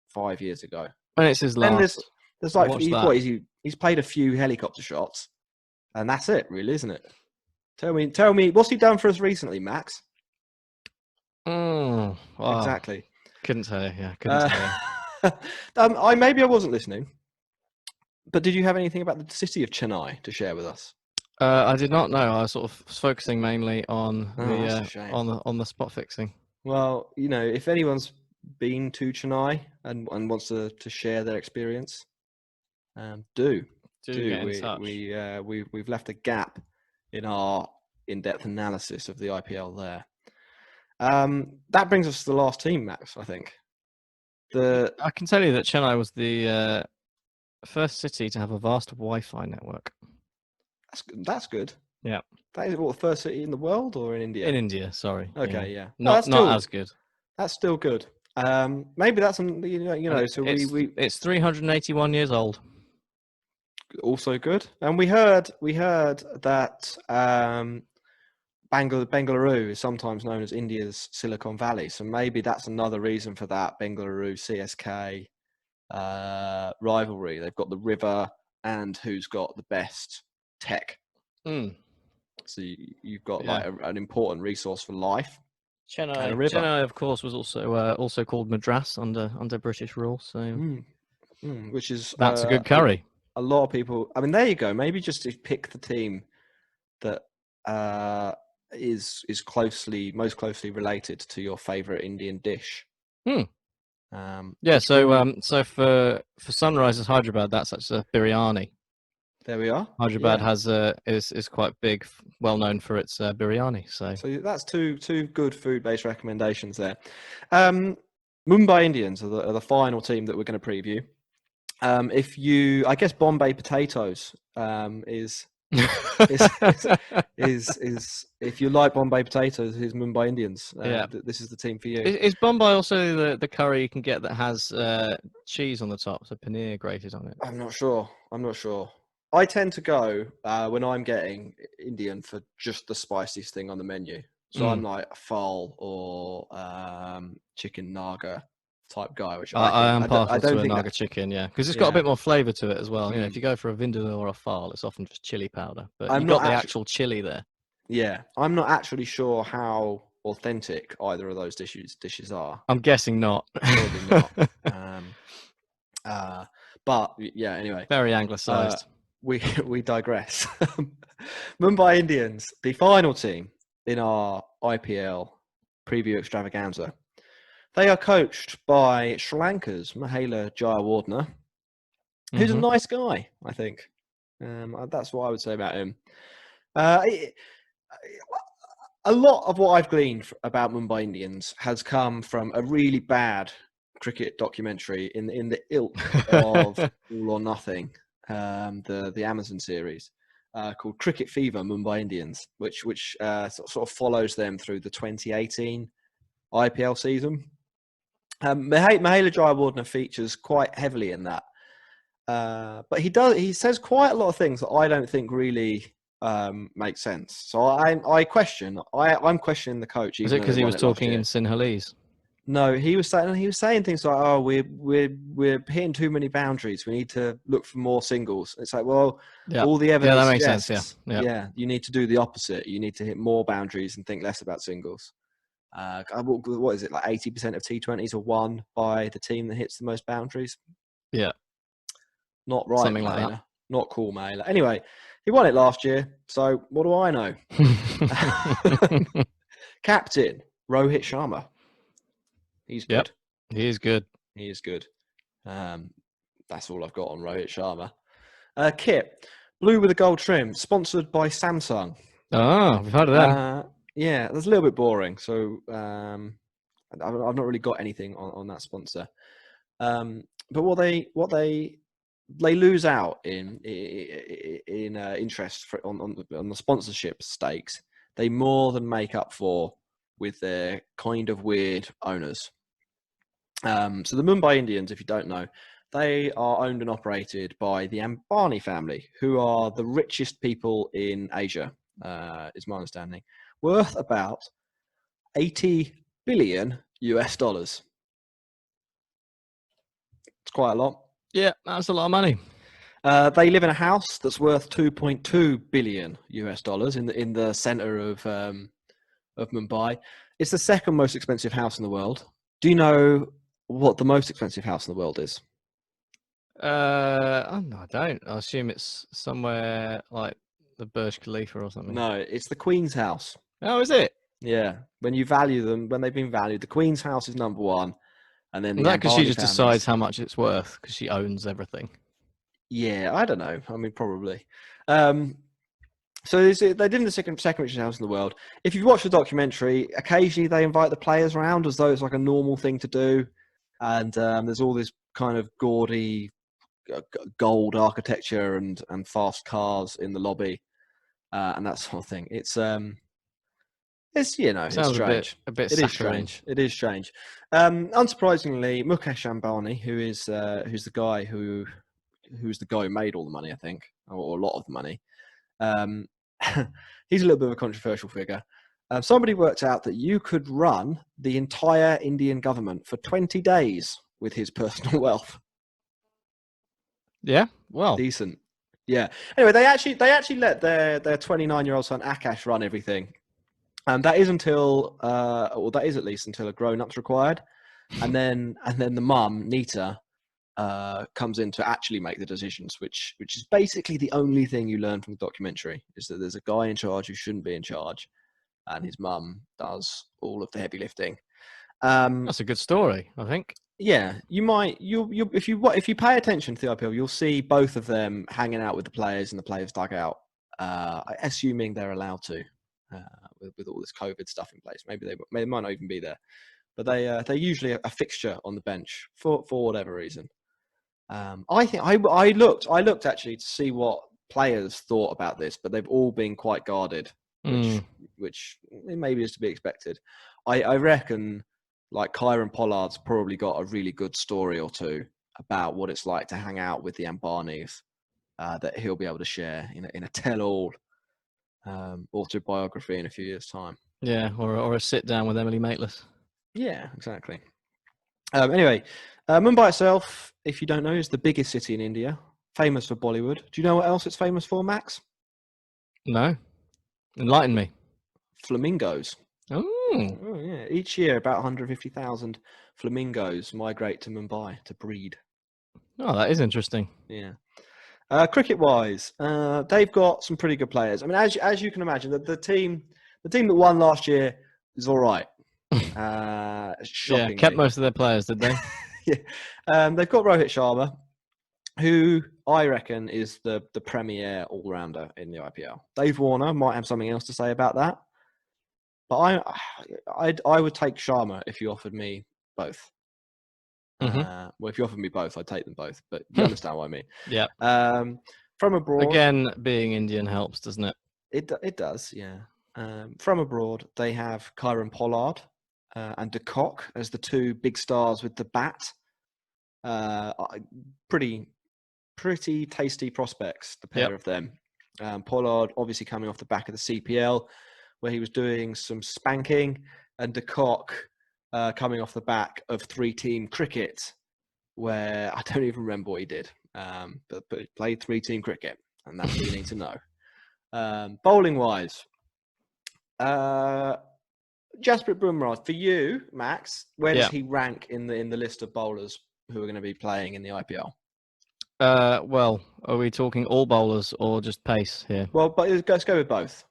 5 years ago. And it's his last. Then there's like he's played a few helicopter shots, and that's it, really, isn't it? Tell me, what's he done for us recently, Max? Wow. Exactly. Couldn't tell you. Yeah, couldn't tell Maybe I wasn't listening, but did you have anything about the city of Chennai to share with us? I did not know. I was sort of focusing mainly on That's a shame. on the spot fixing. Well, if anyone's been to Chennai and wants to share their experience, do Get in touch. We've left a gap in our in-depth analysis of the IPL there. That brings us to the last team, Max. I think I can tell you that Chennai was the first city to have a vast Wi-Fi network. that's good. Yeah. That is the first city in the world or in India? In India, sorry. Okay, yeah. Not as good. That's still good. Maybe that's something So it's 381 years old. Also good. And we heard that Bengaluru is sometimes known as India's Silicon Valley. So maybe that's another reason for that Bengaluru CSK rivalry. They've got the river and who's got the best tech. So you've got an important resource for life. Chennai, of course, was also called Madras under British rule. So which is that's a good curry. A lot of people. I mean, there you go. Maybe just to pick the team that is most closely related to your favorite Indian dish. So for Sunrisers Hyderabad, that's a biryani. There we are. Hyderabad is quite big, well known for its biryani. So that's two good food-based recommendations there. Mumbai Indians are the final team that we're going to preview. I guess Bombay Potatoes is if you like Bombay Potatoes, is Mumbai Indians. This is the team for you. Is Bombay also the curry you can get that has cheese on the top, so paneer grated on it? I'm not sure. I tend to go when I'm getting Indian for just the spiciest thing on the menu. So I'm like a phal or chicken naga type guy, which I am partial to a naga chicken, because it's got a bit more flavour to it as well. If you go for a vindaloo or a phal, it's often just chili powder, but you've got the actual chili there. Yeah, I'm not actually sure how authentic either of those dishes are. I'm guessing not. Probably not. But yeah, anyway, very anglicised. We digress. Mumbai Indians, the final team in our IPL preview extravaganza. They are coached by Sri Lanka's Mahela Jayawardene, who's a nice guy, I think. That's what I would say about him. A lot of what I've gleaned about Mumbai Indians has come from a really bad cricket documentary in the ilk of All or Nothing, the Amazon series, called Cricket Fever Mumbai Indians, which sort of follows them through the 2018 IPL season. Mahela Jayawardene features quite heavily in that, but he says quite a lot of things that I don't think really make sense. So I'm questioning the coach. Is it because he was talking in Sinhalese? No, he was saying things like, "Oh, we're hitting too many boundaries. We need to look for more singles." It's like, well, all the evidence that makes suggests, sense. Yeah, you need to do the opposite. You need to hit more boundaries and think less about singles. What is it, like 80% of T20s are won by the team that hits the most boundaries? Yeah, not right. Something like that. Not cool, Mahela. Anyway, he won it last year. So what do I know? Captain Rohit Sharma. He's good. Yep, he is good. He is good. That's all I've got on Rohit Sharma. Kit, blue with a gold trim, sponsored by Samsung. Oh, we've heard of them. Yeah, that's a little bit boring. So I've not really got anything on that sponsor. But what they lose out in interest on the sponsorship stakes, they more than make up for with their kind of weird owners. So the Mumbai Indians, if you don't know, they are owned and operated by the Ambani family, who are the richest people in Asia, is my understanding, worth about $80 billion. It's quite a lot. Yeah, that's a lot of money. They live in a house that's worth $2.2 billion in the center of Mumbai. It's the second most expensive house in the world. Do you know what the most expensive house in the world is? Oh, no, I don't. I assume it's somewhere like the Burj Khalifa or something. No, it's the Queen's house. Oh, is it? Yeah, when you value them, when they've been valued, the Queen's house is number one, and then Is the that because she Ambani just families. decides how much it's worth because she owns everything? Yeah, I don't know. I mean, probably. So they did the second richest house in the world. If you watch the documentary, occasionally they invite the players around as though it's like a normal thing to do, and there's all this kind of gaudy gold architecture and fast cars in the lobby and that sort of thing. It's it's Sounds strange. a bit It is saccharine. strange. It is strange. Unsurprisingly, Mukesh Ambani, who's the guy who's the guy who made all the money, I think, or a lot of the money. He's a little bit of a controversial figure. Somebody worked out that you could run the entire Indian government for 20 days with his personal wealth. Yeah. Well. Decent. Yeah. Anyway, they actually let their 29-year-old son Akash run everything. That is until, or that is at least until a grown-up's required, and then the mum Nita comes in to actually make the decisions, which is basically the only thing you learn from the documentary is that there's a guy in charge who shouldn't be in charge, and his mum does all of the heavy lifting. That's a good story, I think. Yeah, if you pay attention to the IPL, you'll see both of them hanging out with the players in the players' dugout, assuming they're allowed to, with all this COVID stuff in place. Maybe they might not even be there, but they're usually a fixture on the bench for whatever reason. I think I looked actually to see what players thought about this, but they've all been quite guarded, which maybe is to be expected. I reckon like Kyron Pollard's probably got a really good story or two about what it's like to hang out with the Ambanis that he'll be able to share in a tell-all autobiography in a few years' time. Yeah, or a sit down with Emily Maitlis. Yeah, exactly. Anyway, Mumbai itself, if you don't know, is the biggest city in India, famous for Bollywood. Do you know what else it's famous for, Max? No, enlighten me. Flamingos. Oh, Oh, yeah. Each year, about 150,000 flamingos migrate to Mumbai to breed. oh, that is interesting. Yeah. Cricket-wise, they've got some pretty good players. I mean, as you can imagine, the team that won last year is all right. Shockingly. Yeah, kept most of their players, did they? Yeah. They've got Rohit Sharma, who I reckon is the premier all-rounder in the IPL. Dave Warner might have something else to say about that. But I would take Sharma if you offered me both. Well, if you offered me both, I'd take them both. But you understand what I mean. Yeah. From abroad, Again, being Indian helps, doesn't it? it does, yeah. From abroad, they have Kyron Pollard and De Kock as the two big stars with the bat. Pretty tasty prospects, the pair of them. Pollard obviously coming off the back of the CPL, where he was doing some spanking, and De Kock coming off the back of three-team cricket, where I don't even remember what he did, but he played three-team cricket, and that's what you need to know. Bowling-wise, Jasprit Bumrah, for you, Max, where does he rank in the list of bowlers who are going to be playing in the IPL? Well, are we talking all bowlers or just pace here? Well, but let's go with both.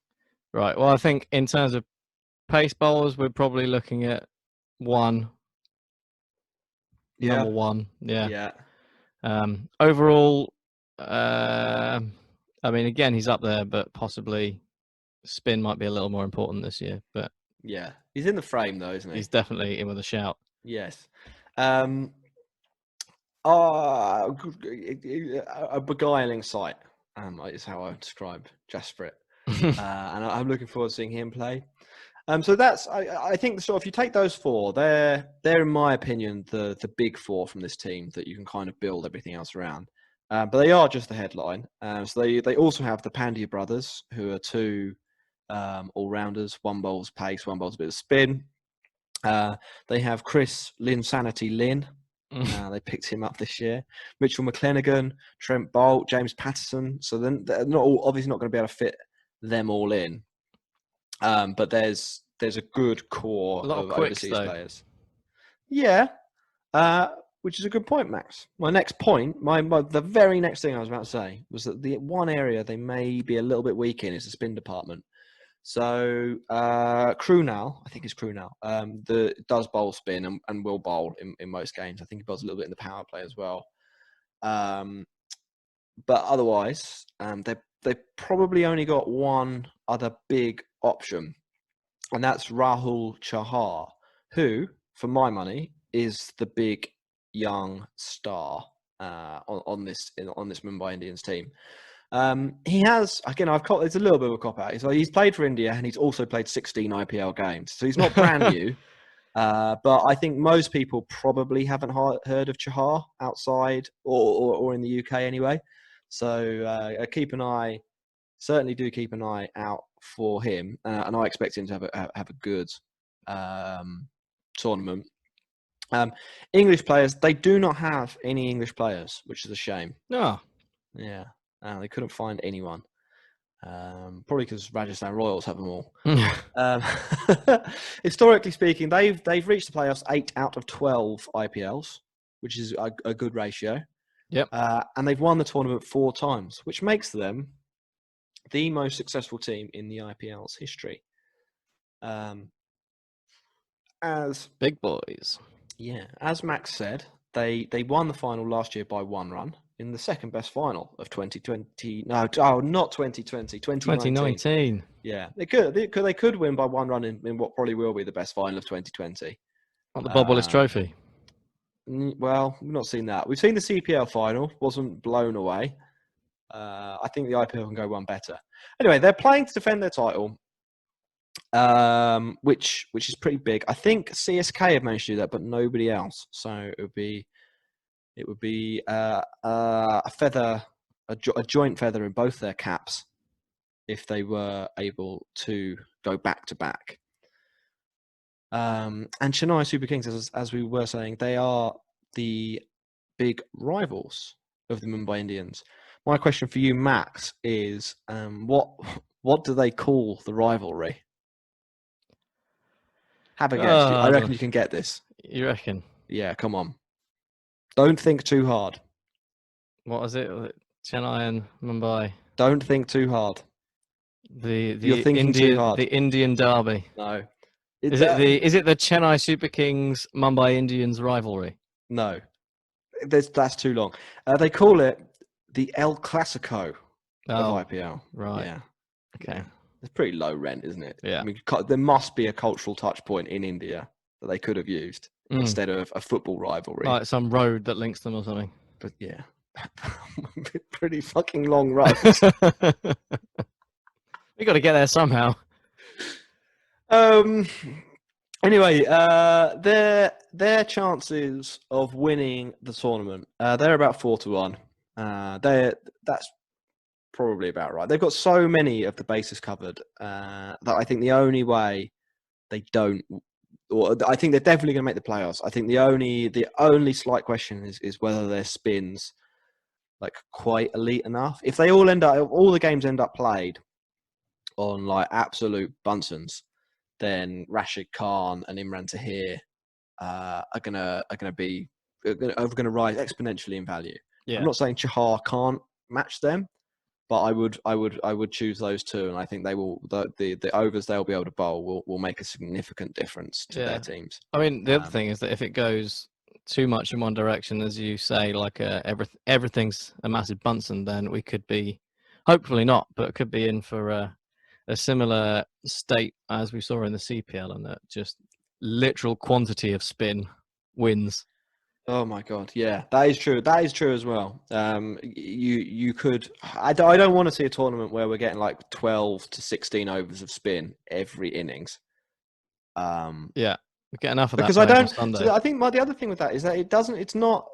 Right. Well, I think in terms of pace bowlers, we're probably looking at number one. Yeah. Overall, I mean, again, he's up there, but possibly spin might be a little more important this year. But yeah, he's in the frame though, isn't he? He's definitely in with a shout. Yes. A beguiling sight is how I would describe Jasprit. And I'm looking forward to seeing him play. So that's I think if you take those four, they're in my opinion the big four from this team that you can kind of build everything else around. But they are just the headline. So they also have the Pandya brothers, who are two all-rounders. One bowls pace, one bowls a bit of spin. They have Chris Linsanity Lynn. They picked him up this year. Mitchell McClenaghan, Trent Bolt, James Patterson. So then they're obviously not going to be able to fit them all in. But there's a good core of overseas players. Yeah. Which is a good point, Max. My next point, the very next thing I was about to say was that the one area they may be a little bit weak in is the spin department. So Krunal, I think it's Krunal, does bowl spin and will bowl in most games. I think he bowls a little bit in the power play as well. But otherwise, they've probably only got one other big option, and that's Rahul Chahar, who, for my money, is the big young star on this Mumbai Indians team. He has, again, it's a little bit of a cop out. So he's played for India and he's also played 16 IPL games. So he's not brand new. But I think most people probably haven't heard of Chahar outside or in the UK anyway. So certainly do keep an eye out for him. And I expect him to have a good tournament. English players, they do not have any English players, which is a shame. No. Yeah. They couldn't find anyone. Probably because Rajasthan Royals have them all. Historically speaking, they've reached the playoffs 8 out of 12 IPLs, which is a good ratio. Yep. And they've won the tournament 4 times, which makes them the most successful team in the IPL's history. As big boys. Yeah, as Max said, they won the final last year by 1 run in the second best final of 2020. No, not 2020, 2019. Yeah, they could win by 1 run in what probably will be the best final of 2020. Not the Bob Willis Trophy. Well, we've not seen that. We've seen the CPL final, wasn't blown away. I think the IPL can go one better. Anyway, they're playing to defend their title, which is pretty big. I think CSK have managed to do that, but nobody else. So it would be a feather, a joint feather in both their caps if they were able to go back to back. And Chennai Super Kings, as we were saying, they are the big rivals of the Mumbai Indians. My question for you, Max, is what do they call the rivalry? Have a guess. I reckon you can get this. You reckon? Yeah, come on. Don't think too hard. What is it? Chennai and Mumbai. Don't think too hard. You're thinking too hard. The Indian Derby. No. Is it the Chennai Super Kings Mumbai Indians rivalry? No. That's too long. They call it the El Clasico of IPL. Right. Yeah. Okay. Yeah. It's pretty low rent, isn't it? Yeah. I mean, there must be a cultural touch point in India that they could have used instead of a football rivalry. Like some road that links them or something. But yeah. Pretty fucking long road. We got to get there somehow. Anyway, their chances of winning the tournament, they're about 4-1. That's probably about right. They've got so many of the bases covered that I think the only way they don't, or I think they're definitely going to make the playoffs. I think the only slight question is whether their spins like quite elite enough. If they all the games end up played on like absolute Bunsons, then Rashid Khan and Imran Tahir are gonna rise exponentially in value. Yeah. I'm not saying Chahar can't match them, but I would choose those two, and I think they will. The overs they'll be able to bowl will make a significant difference to their teams. I mean, the other thing is that if it goes too much in one direction, as you say, like everything's a massive Bunsen, then we could be, hopefully not, but it could be in for a similar state as we saw in the CPL, and that just literal quantity of spin wins. Oh my God! Yeah, that is true. That is true as well. You could. I don't want to see a tournament where we're getting like 12 to 16 overs of spin every innings. Yeah, we get enough of that because I don't. So I think the other thing with that is that it doesn't. It's not.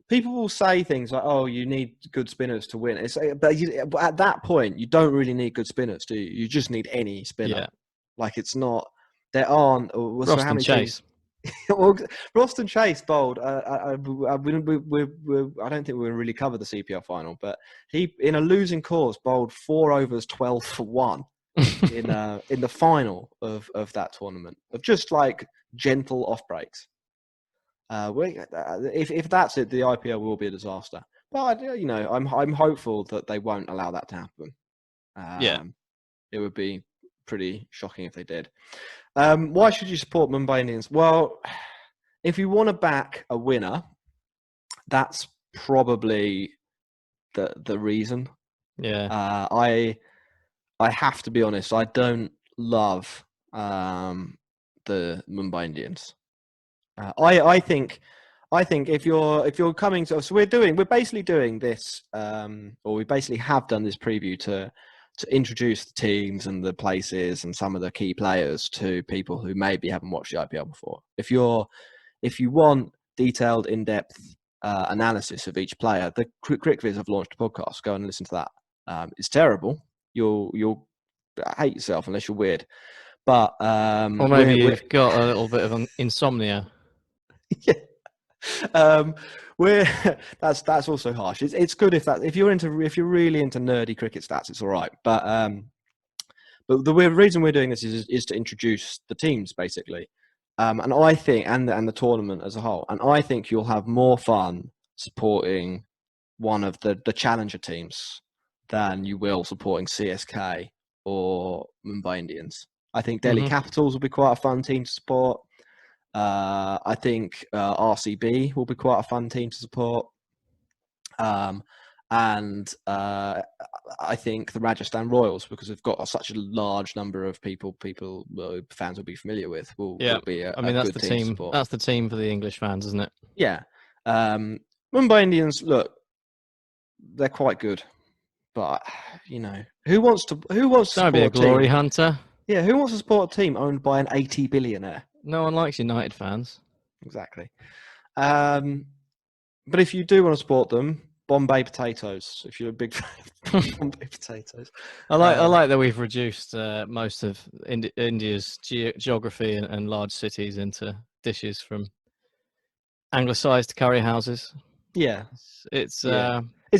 People will say things like, "Oh, you need good spinners to win." But at that point, you don't really need good spinners, do you? You just need any spinner. Yeah. Like it's not. There aren't. Roston Chase. Well, Roston Chase bowled. I don't think we're going to really cover the CPL final, but he, in a losing cause, bowled 4 overs, 12 for 1 in the final of that tournament, of just like gentle off breaks. If that's it, the IPL will be a disaster. But I'm hopeful that they won't allow that to happen. Yeah. It would be pretty shocking if they did. Why should you support Mumbai Indians? Well, if you want to back a winner, that's probably the reason. Yeah. I have to be honest. I don't love the Mumbai Indians. I think if you're coming to, so we're basically doing this, or we basically have done this preview to introduce the teams and the places and some of the key players to people who maybe haven't watched the IPL before. If you want detailed, in-depth analysis of each player, the Crickviz have launched a podcast. Go and listen to that. It's terrible. You'll hate yourself unless you're weird. But or maybe you've got a little bit of insomnia. Yeah. That's also harsh. It's good if you're really into nerdy cricket stats, it's all right. But the reason we're doing this is to introduce the teams basically, and I think and the tournament as a whole. And I think you'll have more fun supporting one of the challenger teams than you will supporting CSK or Mumbai Indians. I think Delhi Capitals will be quite a fun team to support. I think RCB will be quite a fun team to support. And I think the Rajasthan Royals, because we've got such a large number of fans will be familiar with, will be a that's good the team to team. support. That's the team for the English fans, isn't it? Yeah. Mumbai Indians, look, they're quite good, but who wants to Don't be a glory hunter. Yeah, who wants to support a team owned by an 80 billionaire? No one likes United fans. Exactly. But if you do want to support them, Bombay potatoes. If you're a big fan of Bombay potatoes, I like that we've reduced most of India's geography and large cities into dishes from anglicised curry houses. Yeah, it's it's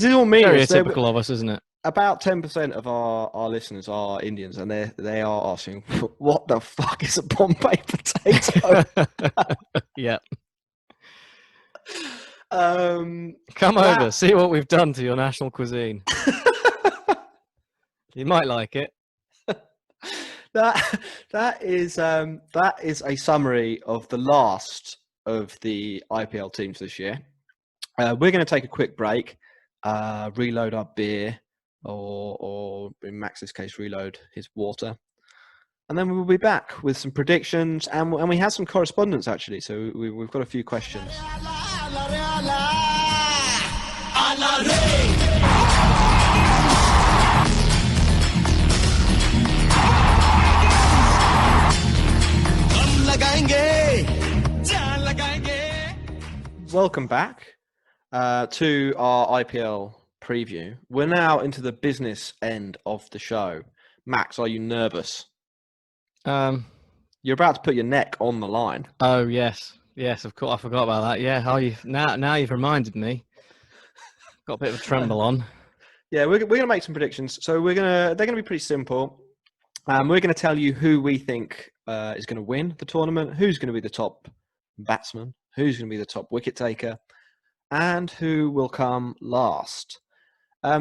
all memes. Stereotypical of us, isn't it? About 10% of our listeners are Indians, and they are asking, "What the fuck is a Bombay potato?" Yeah. Come over, see what we've done to your national cuisine. You might like it. That is a summary of the last of the IPL teams this year. We're going to take a quick break, reload our beer, or in Max's case, reload his water. And then we'll be back with some predictions, and we have some correspondence actually. So we've got a few questions. Welcome back to our IPL preview. We're now into the business end of the show. Max, are you nervous? You're about to put your neck on the line. Oh yes, of course. I forgot about that. Yeah, now you've reminded me. Got a bit of a tremble on. Yeah, we're gonna make some predictions. So they're gonna be pretty simple. We're gonna tell you who we think is gonna win the tournament, who's gonna be the top batsman, who's gonna be the top wicket taker, and who will come last.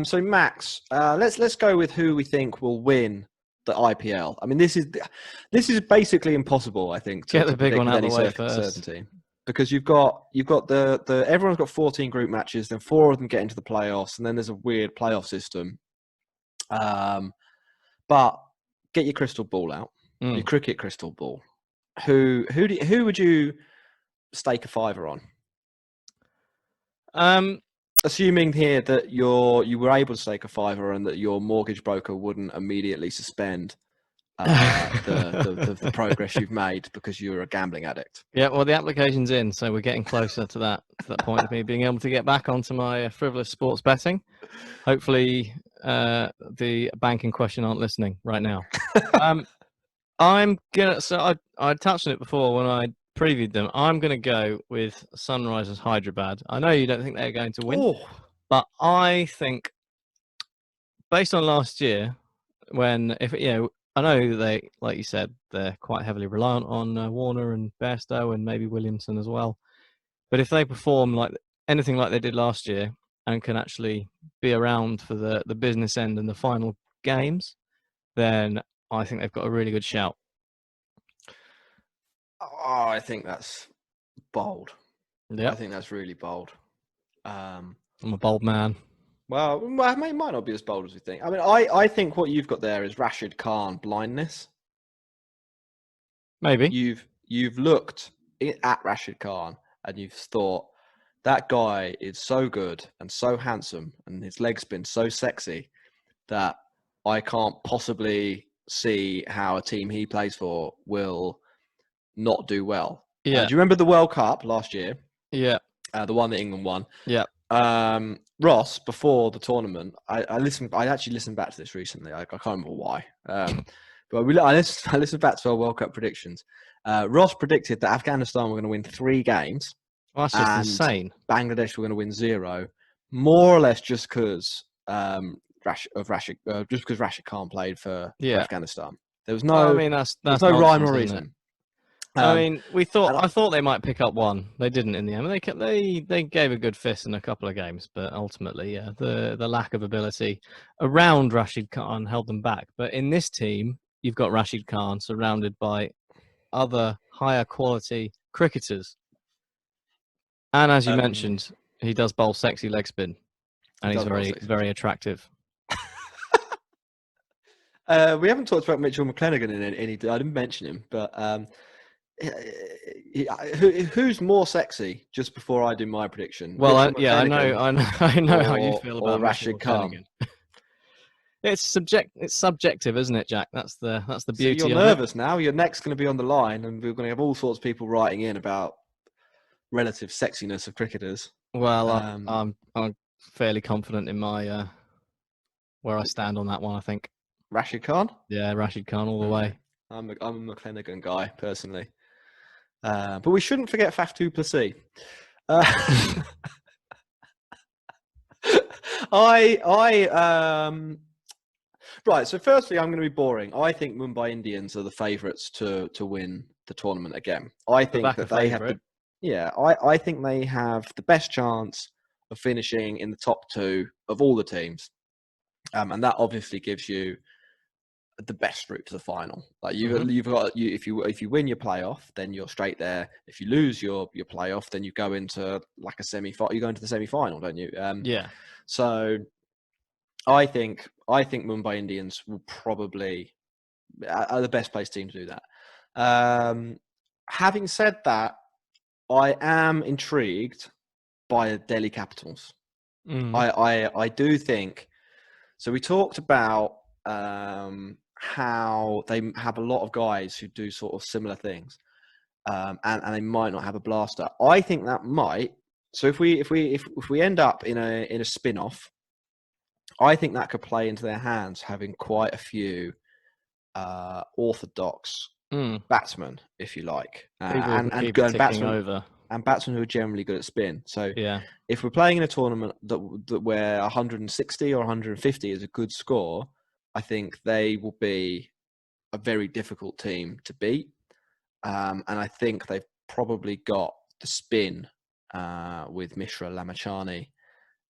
So Max, let's go with who we think will win the IPL. I mean, this is basically impossible, I think, to get the big one out of the way certainty. Because you've got the everyone's got 14 group matches, then 4 of them get into the playoffs, and then there's a weird playoff system. But get your crystal ball out, your cricket crystal ball. Who would you stake a fiver on? Assuming here that you were able to stake a fiver and that your mortgage broker wouldn't immediately suspend the progress you've made because you're a gambling addict. Yeah, well, the application's in, so we're getting closer to that point of me being able to get back onto my frivolous sports betting. Hopefully, the bank in question aren't listening right now. I'm gonna. So I touched on it before when I previewed them. I'm gonna go with Sunrisers Hyderabad. I know you don't think they're going to win, but I think based on last year, I know they, like you said, they're quite heavily reliant on Warner and Bairstow and maybe Williamson as well. But if they perform like anything like they did last year and can actually be around for the business end and the final games, then I think they've got a really good shout. Oh, I think that's bold. Yeah, I think that's really bold. I'm a bold man. Well, it might not be as bold as we think. I mean, I think what you've got there is Rashid Khan blindness. Maybe. You've looked at Rashid Khan and you've thought that guy is so good and so handsome and his leg spin so sexy that I can't possibly see how a team he plays for will not do well. Yeah. Do you remember the World Cup last year? Yeah. The one that England won. Yeah. Ross, before the tournament, I actually listened back to this recently. I can't remember why. But I listened back to our World Cup predictions. Ross predicted that Afghanistan were going to win 3 games. Well, that's just insane. Bangladesh were going to win 0, more or less just because Rashid Khan played for Afghanistan. There was no. I mean, that's no rhyme or reason. I mean, I thought they might pick up one. They didn't in the end. They gave a good fist in a couple of games, but ultimately, yeah, the lack of ability around Rashid Khan held them back. But in this team, you've got Rashid Khan surrounded by other higher quality cricketers, and as you mentioned, he does bowl sexy leg spin, and he's very attractive. We haven't talked about Mitchell McClenaghan in any. I didn't mention him, but who's more sexy? Just before I do my prediction. Well, I know how you feel about Rashid Khan. It's subjective, isn't it, Jack? That's the beauty. So you're nervous now. Your neck's going to be on the line, and we're going to have all sorts of people writing in about relative sexiness of cricketers. Well, I'm fairly confident in my where I stand on that one. I think Rashid Khan. Yeah, Rashid Khan all the way. I'm a McClenaghan guy personally, but we shouldn't forget Faf du Plessis. Right. So firstly, I'm going to be boring. I think Mumbai Indians are the favourites to win the tournament again. I think that they have the. Yeah, I think they have the best chance of finishing in the top 2 of all the teams, and that obviously gives you the best route to the final. Like you've got if you win your playoff, then you're straight there. If you lose your playoff, then you go into like a semi-final. You go into the semi-final, don't you? Yeah. So I think Mumbai Indians will probably are the best placed team to do that. Having said that, I am intrigued by the Delhi Capitals. I do think. So we talked about how they have a lot of guys who do sort of similar things, and they might not have a blaster. I think that might. So if we end up in a spin-off, I think that could play into their hands, having quite a few orthodox batsmen, if you like, and batsmen who are generally good at spin. So if we're playing in a tournament that where 160 or 150 is a good score, I think they will be a very difficult team to beat. And I think they've probably got the spin with Mishra Lamachani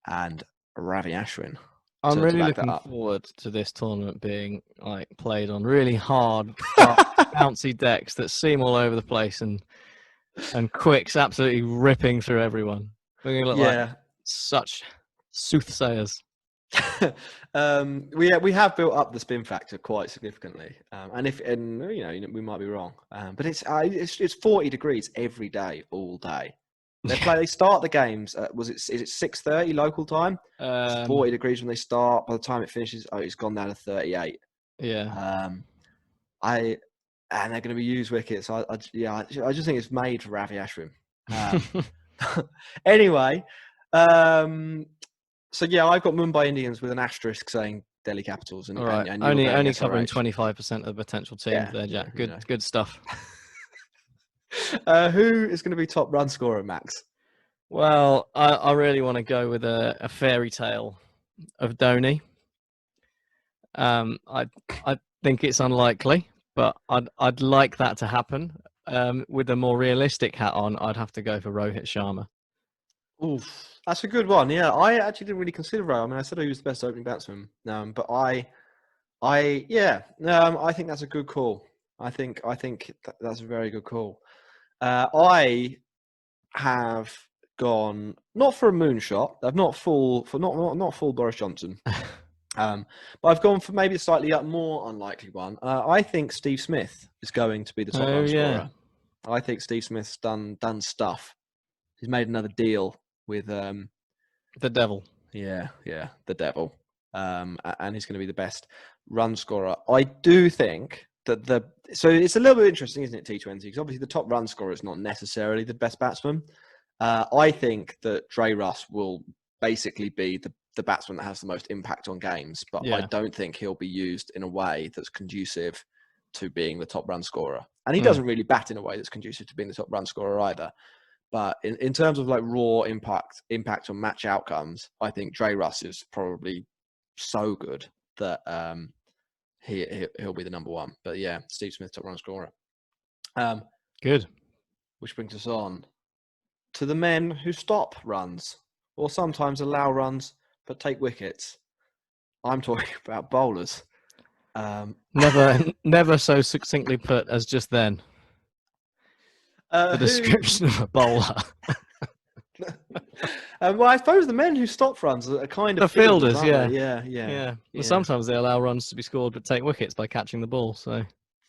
and Ravi Ashwin. I'm really looking forward to this tournament being like played on really hard, bouncy decks that seem all over the place, and quicks absolutely ripping through everyone. We're going to look like such soothsayers. We have built up the spin factor quite significantly, and we might be wrong, but it's 40 degrees every day, all day. They start the games. Is it 6:30 local time? It's 40 degrees when they start. By the time it finishes, it's gone down to 38. Yeah. And they're going to be used wickets. I just think it's made for Ravi Ashwin. Anyway, so yeah, I've got Mumbai Indians with an asterisk saying Delhi Capitals, and, all right. and only covering 25% of the potential teams there, Jack. Good stuff. Who is going to be top run scorer, Max? Well, I really want to go with a fairy tale of Dhoni. I think it's unlikely, but I'd like that to happen. with a more realistic hat on, I'd have to go for Rohit Sharma. Oof, that's a good one. Yeah, I actually didn't really consider Rowe. I mean, I said he was the best opening batsman, but I think that's a good call. I think that's a very good call. I have gone not for a moonshot. I've not full Boris Johnson. But I've gone for maybe a slightly more unlikely one. I think Steve Smith is going to be the top run scorer. I think Steve Smith's done stuff. He's made another deal with the devil. Yeah, the devil. And he's going to be the best run scorer. I do think that so it's a little bit interesting, isn't it, T20? Because obviously the top run scorer is not necessarily the best batsman. I think that Dre Russ will basically be the batsman that has the most impact on games, but I don't think he'll be used in a way that's conducive to being the top run scorer. And he doesn't really bat in a way that's conducive to being the top run scorer either. But in terms of like raw impact on match outcomes, I think Dre Russ is probably so good that he'll be the number one. But yeah, Steve Smith, top run scorer. Good. Which brings us on to the men who stop runs or sometimes allow runs but take wickets. I'm talking about bowlers. Never so succinctly put as just then. The description of a bowler. Well, I suppose the men who stop runs are kind of the fielders, aren't yeah. they? Yeah. Well, sometimes they allow runs to be scored but take wickets by catching the ball, so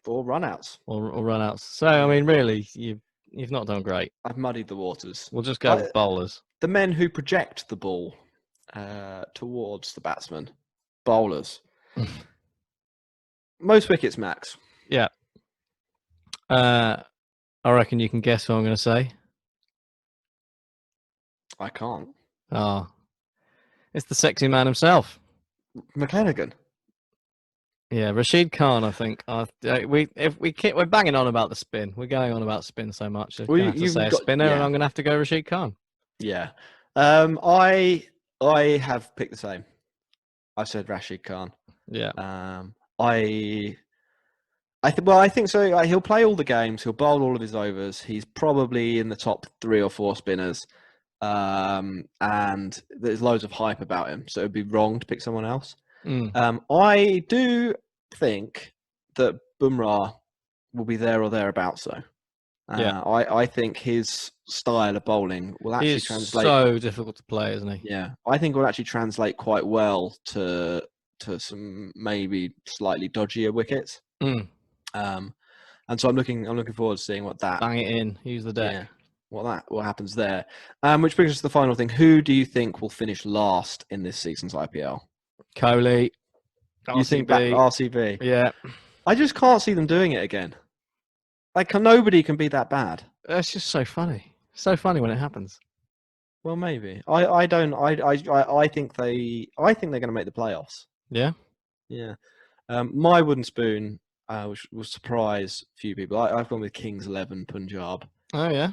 or runouts or runouts. So I mean, really, you've not done great. I've muddied the waters. We'll just go with bowlers. The men who project the ball towards the batsman, bowlers. Most wickets, Max. Yeah. I reckon you can guess what I'm going to say. I can't. Oh, it's the sexy man himself, McClenaghan. Yeah, Rashid Khan. I think we're banging on about the spin. We're going on about spin so much. Well, have to say a spinner, and I'm going to have to go Rashid Khan. Yeah. I have picked the same. I said Rashid Khan. Yeah. I think so. He'll play all the games. He'll bowl all of his overs. He's probably in the top 3 or 4 spinners. And there's loads of hype about him. So it'd be wrong to pick someone else. I do think that Bumrah will be there or thereabouts, though. I think his style of bowling will actually translate. So difficult to play, isn't he? Yeah, I think will actually translate quite well to some maybe slightly dodgier wickets. And so I'm looking forward to seeing what that bang it in, use the deck. Yeah, what happens there. Which brings us to the final thing. Who do you think will finish last in this season's IPL? Kohli. You think RCB? Yeah. I just can't see them doing it again. Like nobody can be that bad. That's just so funny. So funny when it happens. Well, maybe. I don't. I think they're going to make the playoffs. Yeah. Yeah. My wooden spoon, which will surprise a few people. I've gone with Kings 11 Punjab. Oh yeah.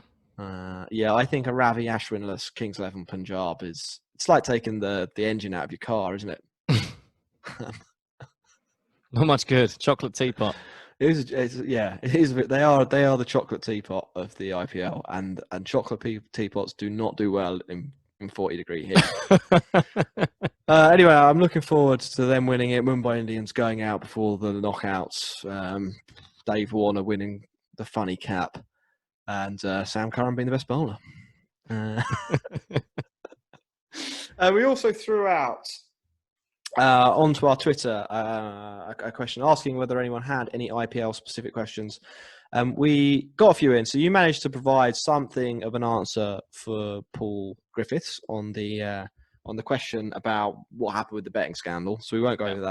Yeah, I think a Ravi Ashwinless Kings 11 Punjab it's like taking the engine out of your car, isn't it? Not much good. Chocolate teapot. It is. They are the chocolate teapot of the IPL, and chocolate teapots do not do well in 40-degree heat. Anyway, I'm looking forward to them winning it. Mumbai Indians going out before the knockouts. Dave Warner winning the funny cap, and Sam Curran being the best bowler. We also threw out onto our Twitter a question asking whether anyone had any IPL specific questions. We got a few in, so you managed to provide something of an answer for Paul Griffiths on the question about what happened with the betting scandal. So we won't go over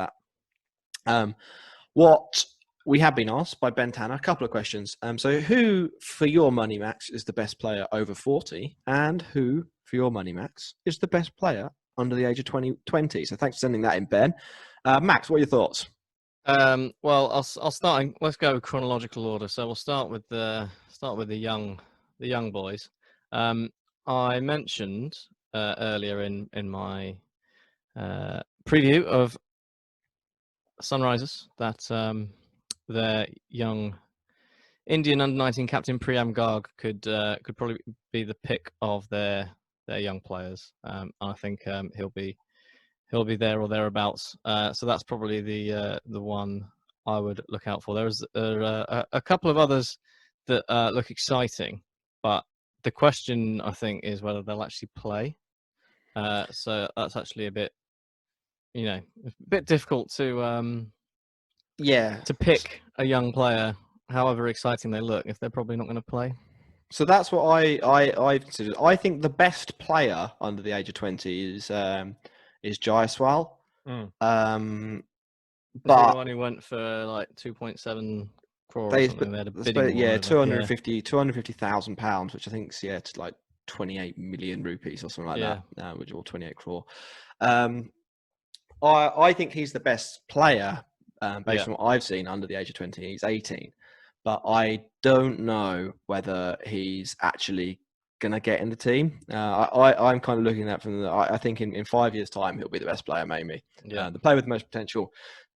that. What we have been asked by Ben Tanner, a couple of questions. So who, for your money, Max, is the best player over 40, and who, for your money, Max, is the best player under the age of 20? So thanks for sending that in, Ben. Max, what are your thoughts? Well, I'll start. Let's go chronological order. So we'll start with the young boys. I mentioned earlier in my preview of Sunrisers that their young Indian under-19 captain Priyam Garg could probably be the pick of their young players. I think he'll be there or thereabouts. So that's probably the one I would look out for. There are a couple of others that look exciting, but the question I think is whether they'll actually play. So that's actually a bit difficult to pick a young player, however exciting they look, if they're probably not going to play. So that's what I've considered. I think the best player under the age of 20 is Jaiswal. But the one who went for like 2.7 crore or something. They had a bidding war over. 250,000 pounds, which I think is to like 28 million rupees or something like that, which or 28 crore. I think he's the best player based on what I've seen under the age of 20. He's 18, but I don't know whether he's actually going to get in the team. I'm kind of looking at from I think in 5 years' time he'll be the best player, maybe. The player with the most potential.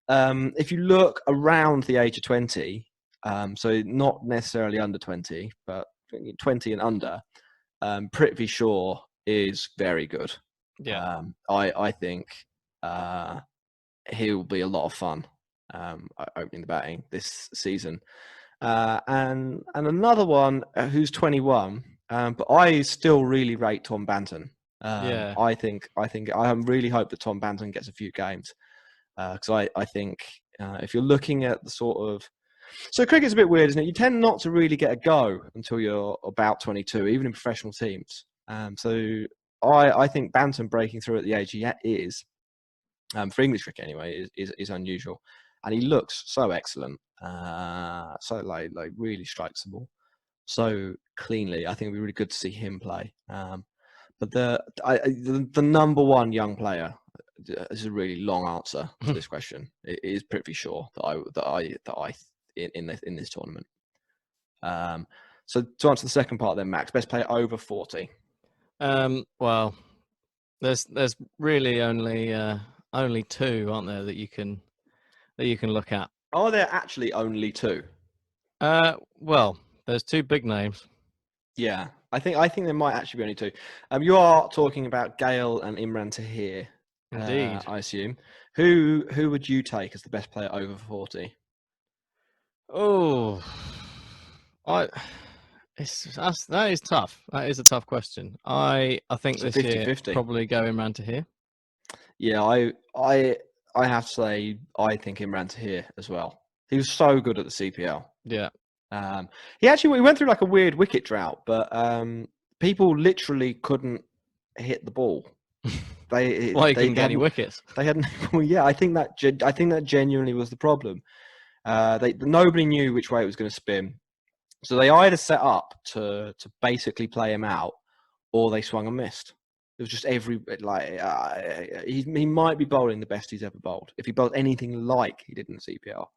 If you look around the age of 20, so not necessarily under 20, but 20 and under, Prithvi Shaw is very good. I think he'll be a lot of fun opening the batting this season. And another one who's 21, but I still really rate Tom Banton. I really hope that Tom Banton gets a few games. Because I think if you're looking at the sort of... So cricket's a bit weird, isn't it? You tend not to really get a go until you're about 22, even in professional teams. So I think Banton breaking through at the age he is, for English cricket anyway, is unusual. And he looks so excellent. So like really strikes the ball so cleanly. I think it'd be really good to see him play. But the number one young player... This is a really long answer to this question. It is Prithvi Shaw that I in this tournament. So to answer the second part, then Max, best player over 40. Well, there's really only two, aren't there, that you can look at? Are there actually only two? Well, there's two big names. Yeah, I think there might actually be only two. You are talking about Gale and Imran Tahir. Indeed. I assume. Who would you take as the best player over 40? Oh, that is tough. That is a tough question. I think It's this 50-50. year probably go Imran Tahir. Yeah, I have to say I think Imran Tahir as well. He was so good at the CPL. Yeah. He went through like a weird wicket drought, but people literally couldn't hit the ball. They couldn't get any wickets. They hadn't. Well, yeah, I think that genuinely was the problem. Nobody knew which way it was going to spin, so they either set up to basically play him out, or they swung and missed. It was just he might be bowling the best he's ever bowled if he bowled anything like he did in the CPL.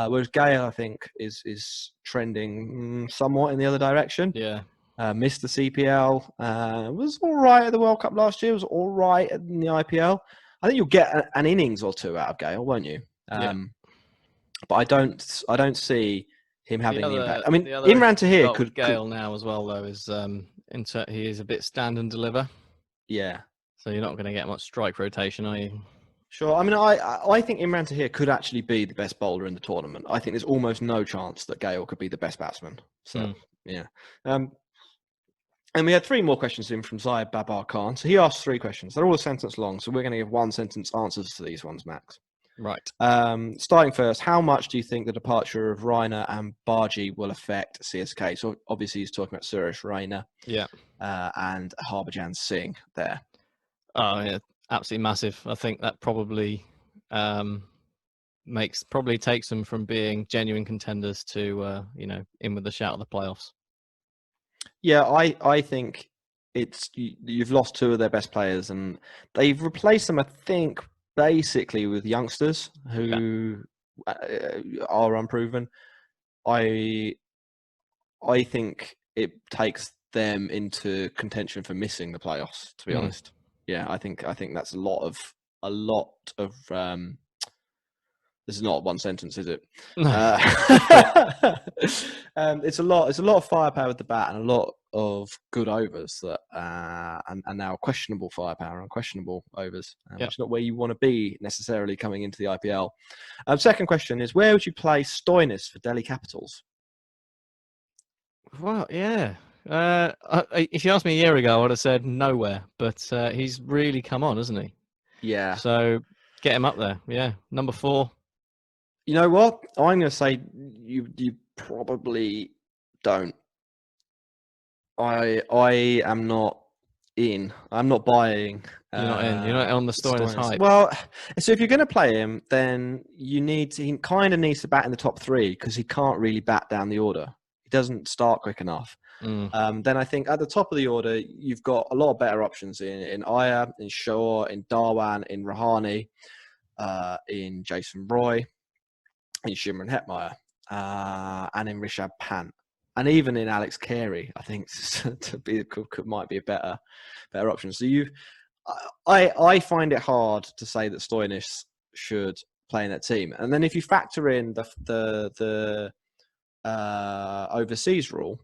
Whereas Gale, I think, is trending somewhat in the other direction. Yeah. Missed the CPL. Was all right at the World Cup last year. Was all right in the IPL. I think you'll get an innings or two out of Gale, won't you? But I don't see him having the impact. I mean, Imran Tahir could Gale now as well, though, is he is a bit stand and deliver. Yeah. So you're not going to get much strike rotation, are you? Sure. I mean, I think Imran Tahir could actually be the best bowler in the tournament. I think there's almost no chance that Gale could be the best batsman. So yeah. And we had three more questions in from Zayed Babar Khan. So he asked three questions. They're all a sentence long, so we're going to give one sentence answers to these ones, Max. Right. Starting first, how much do you think the departure of Raina and Baji will affect CSK? So obviously he's talking about Suresh Raina, and Harbhajan Singh there. Oh yeah, absolutely massive. I think that probably takes them from being genuine contenders to in with the shout of the playoffs. Yeah, I think you've lost two of their best players, and they've replaced them, I think, basically with youngsters who are unproven. I think it takes them into contention for missing the playoffs, to be honest. Yeah, I think that's a lot of This is not one sentence, is it? No. It's a lot. It's a lot of firepower with the bat and a lot of good overs that and now questionable firepower and questionable overs, which is not where you want to be necessarily coming into the IPL. Second question is, where would you play Stoinis for Delhi Capitals? Well, yeah. If you asked me a year ago, I would have said nowhere. But he's really come on, hasn't he? Yeah. So get him up there. Yeah, number 4. You know what? I'm going to say you probably don't. I am not in. I'm not buying. You're not in. You're not on the Stoinis hype. Well, so if you're going to play him, then he kind of needs to bat in the top 3 because he can't really bat down the order. He doesn't start quick enough. Then I think at the top of the order, you've got a lot of better options in Iyer, in Shaw, in Darwan, in Rahane, in Jason Roy, in Shimron Hetmeyer, and in Rishabh Pant, and even in Alex Carey. I think might be a better option. So I find it hard to say that Stoinis should play in that team. And then if you factor in the overseas rule,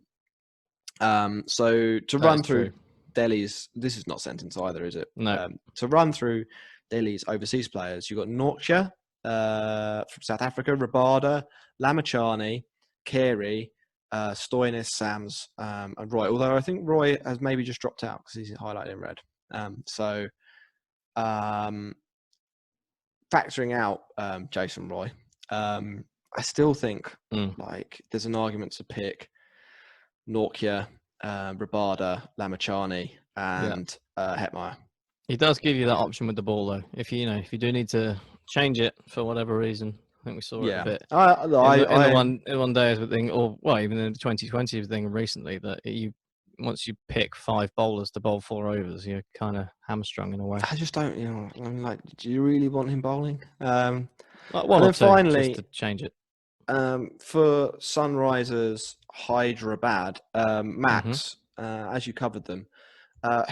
so to run through Delhi's, this is not sentence either, is it? No. To run through Delhi's overseas players, you've got Nortje from South Africa, Rabada, Lamachani, Carey, Stoinis, Sams, and Roy. Although I think Roy has maybe just dropped out because he's highlighted in red. Factoring out Jason Roy, I still think like there's an argument to pick Nortje, Rabada, Lamachani, and Hetmeyer. He does give you that option with the ball, though. If you do need to change it for whatever reason, I think we saw it a bit. In the one day thing, or well, even in the 2020 thing recently, that once you pick 5 bowlers to bowl 4 overs, you're kind of hamstrung in a way. I just don't, I'm like, do you really want him bowling? Like one or two, finally, just to change it. For Sunrisers Hyderabad, Max, as you covered them,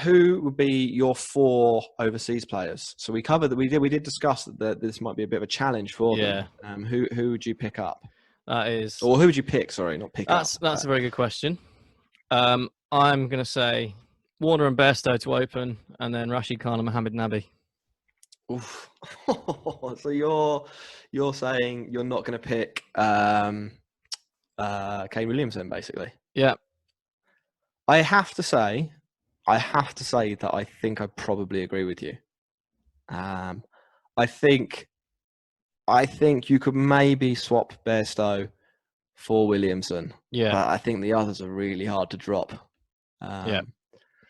who would be your 4 overseas players? So we covered that we did discuss that this might be a bit of a challenge for them. Who would you pick up? That is, or who would you pick? Sorry, not pick up. That's a very good question. I'm going to say Warner and Bairstow to open, and then Rashid Khan and Mohammad Nabi. Oof. So you're saying you're not going to pick Kane Williamson, basically? Yeah. I have to say that I think I probably agree with you. I think you could maybe swap Bairstow for Williamson. Yeah. But I think the others are really hard to drop. That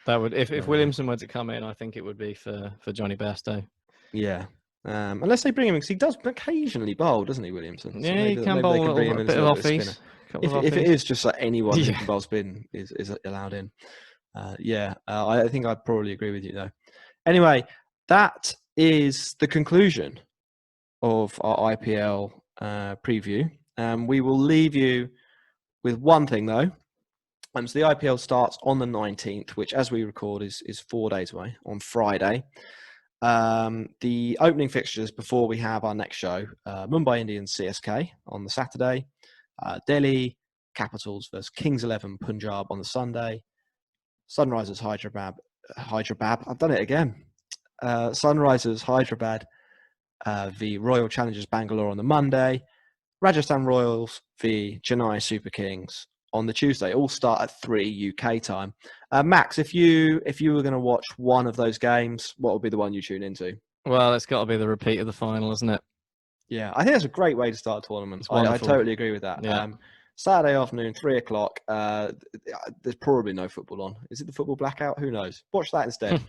would if Williamson were to come in, I think it would be for Johnny Bairstow. Yeah. Unless they bring him, because he does occasionally bowl, doesn't he, Williamson? Yeah, he can bowl a little bit of offies. If it is just like anyone who can bowl spin is allowed in. I think I'd probably agree with you, though. Anyway, that is the conclusion of our IPL preview. We will leave you with one thing, though. So the IPL starts on the 19th, which, as we record, is 4 days away, on Friday. The opening fixtures before we have our next show, Mumbai Indians CSK on the Saturday, Delhi Capitals versus Kings 11 Punjab on the Sunday, Sunrisers Hyderabad, I've done it again, Sunrisers Hyderabad v Royal Challengers Bangalore on the Monday, Rajasthan Royals v Chennai Super Kings on the Tuesday. All start at 3 UK time. Max, if you were going to watch one of those games, what would be the one you tune into? Well, it's got to be the repeat of the final, isn't it? Yeah, I think that's a great way to start a tournament. I totally agree with that. Yeah. Saturday afternoon, 3:00. There's probably no football on. Is it the football blackout? Who knows? Watch that instead.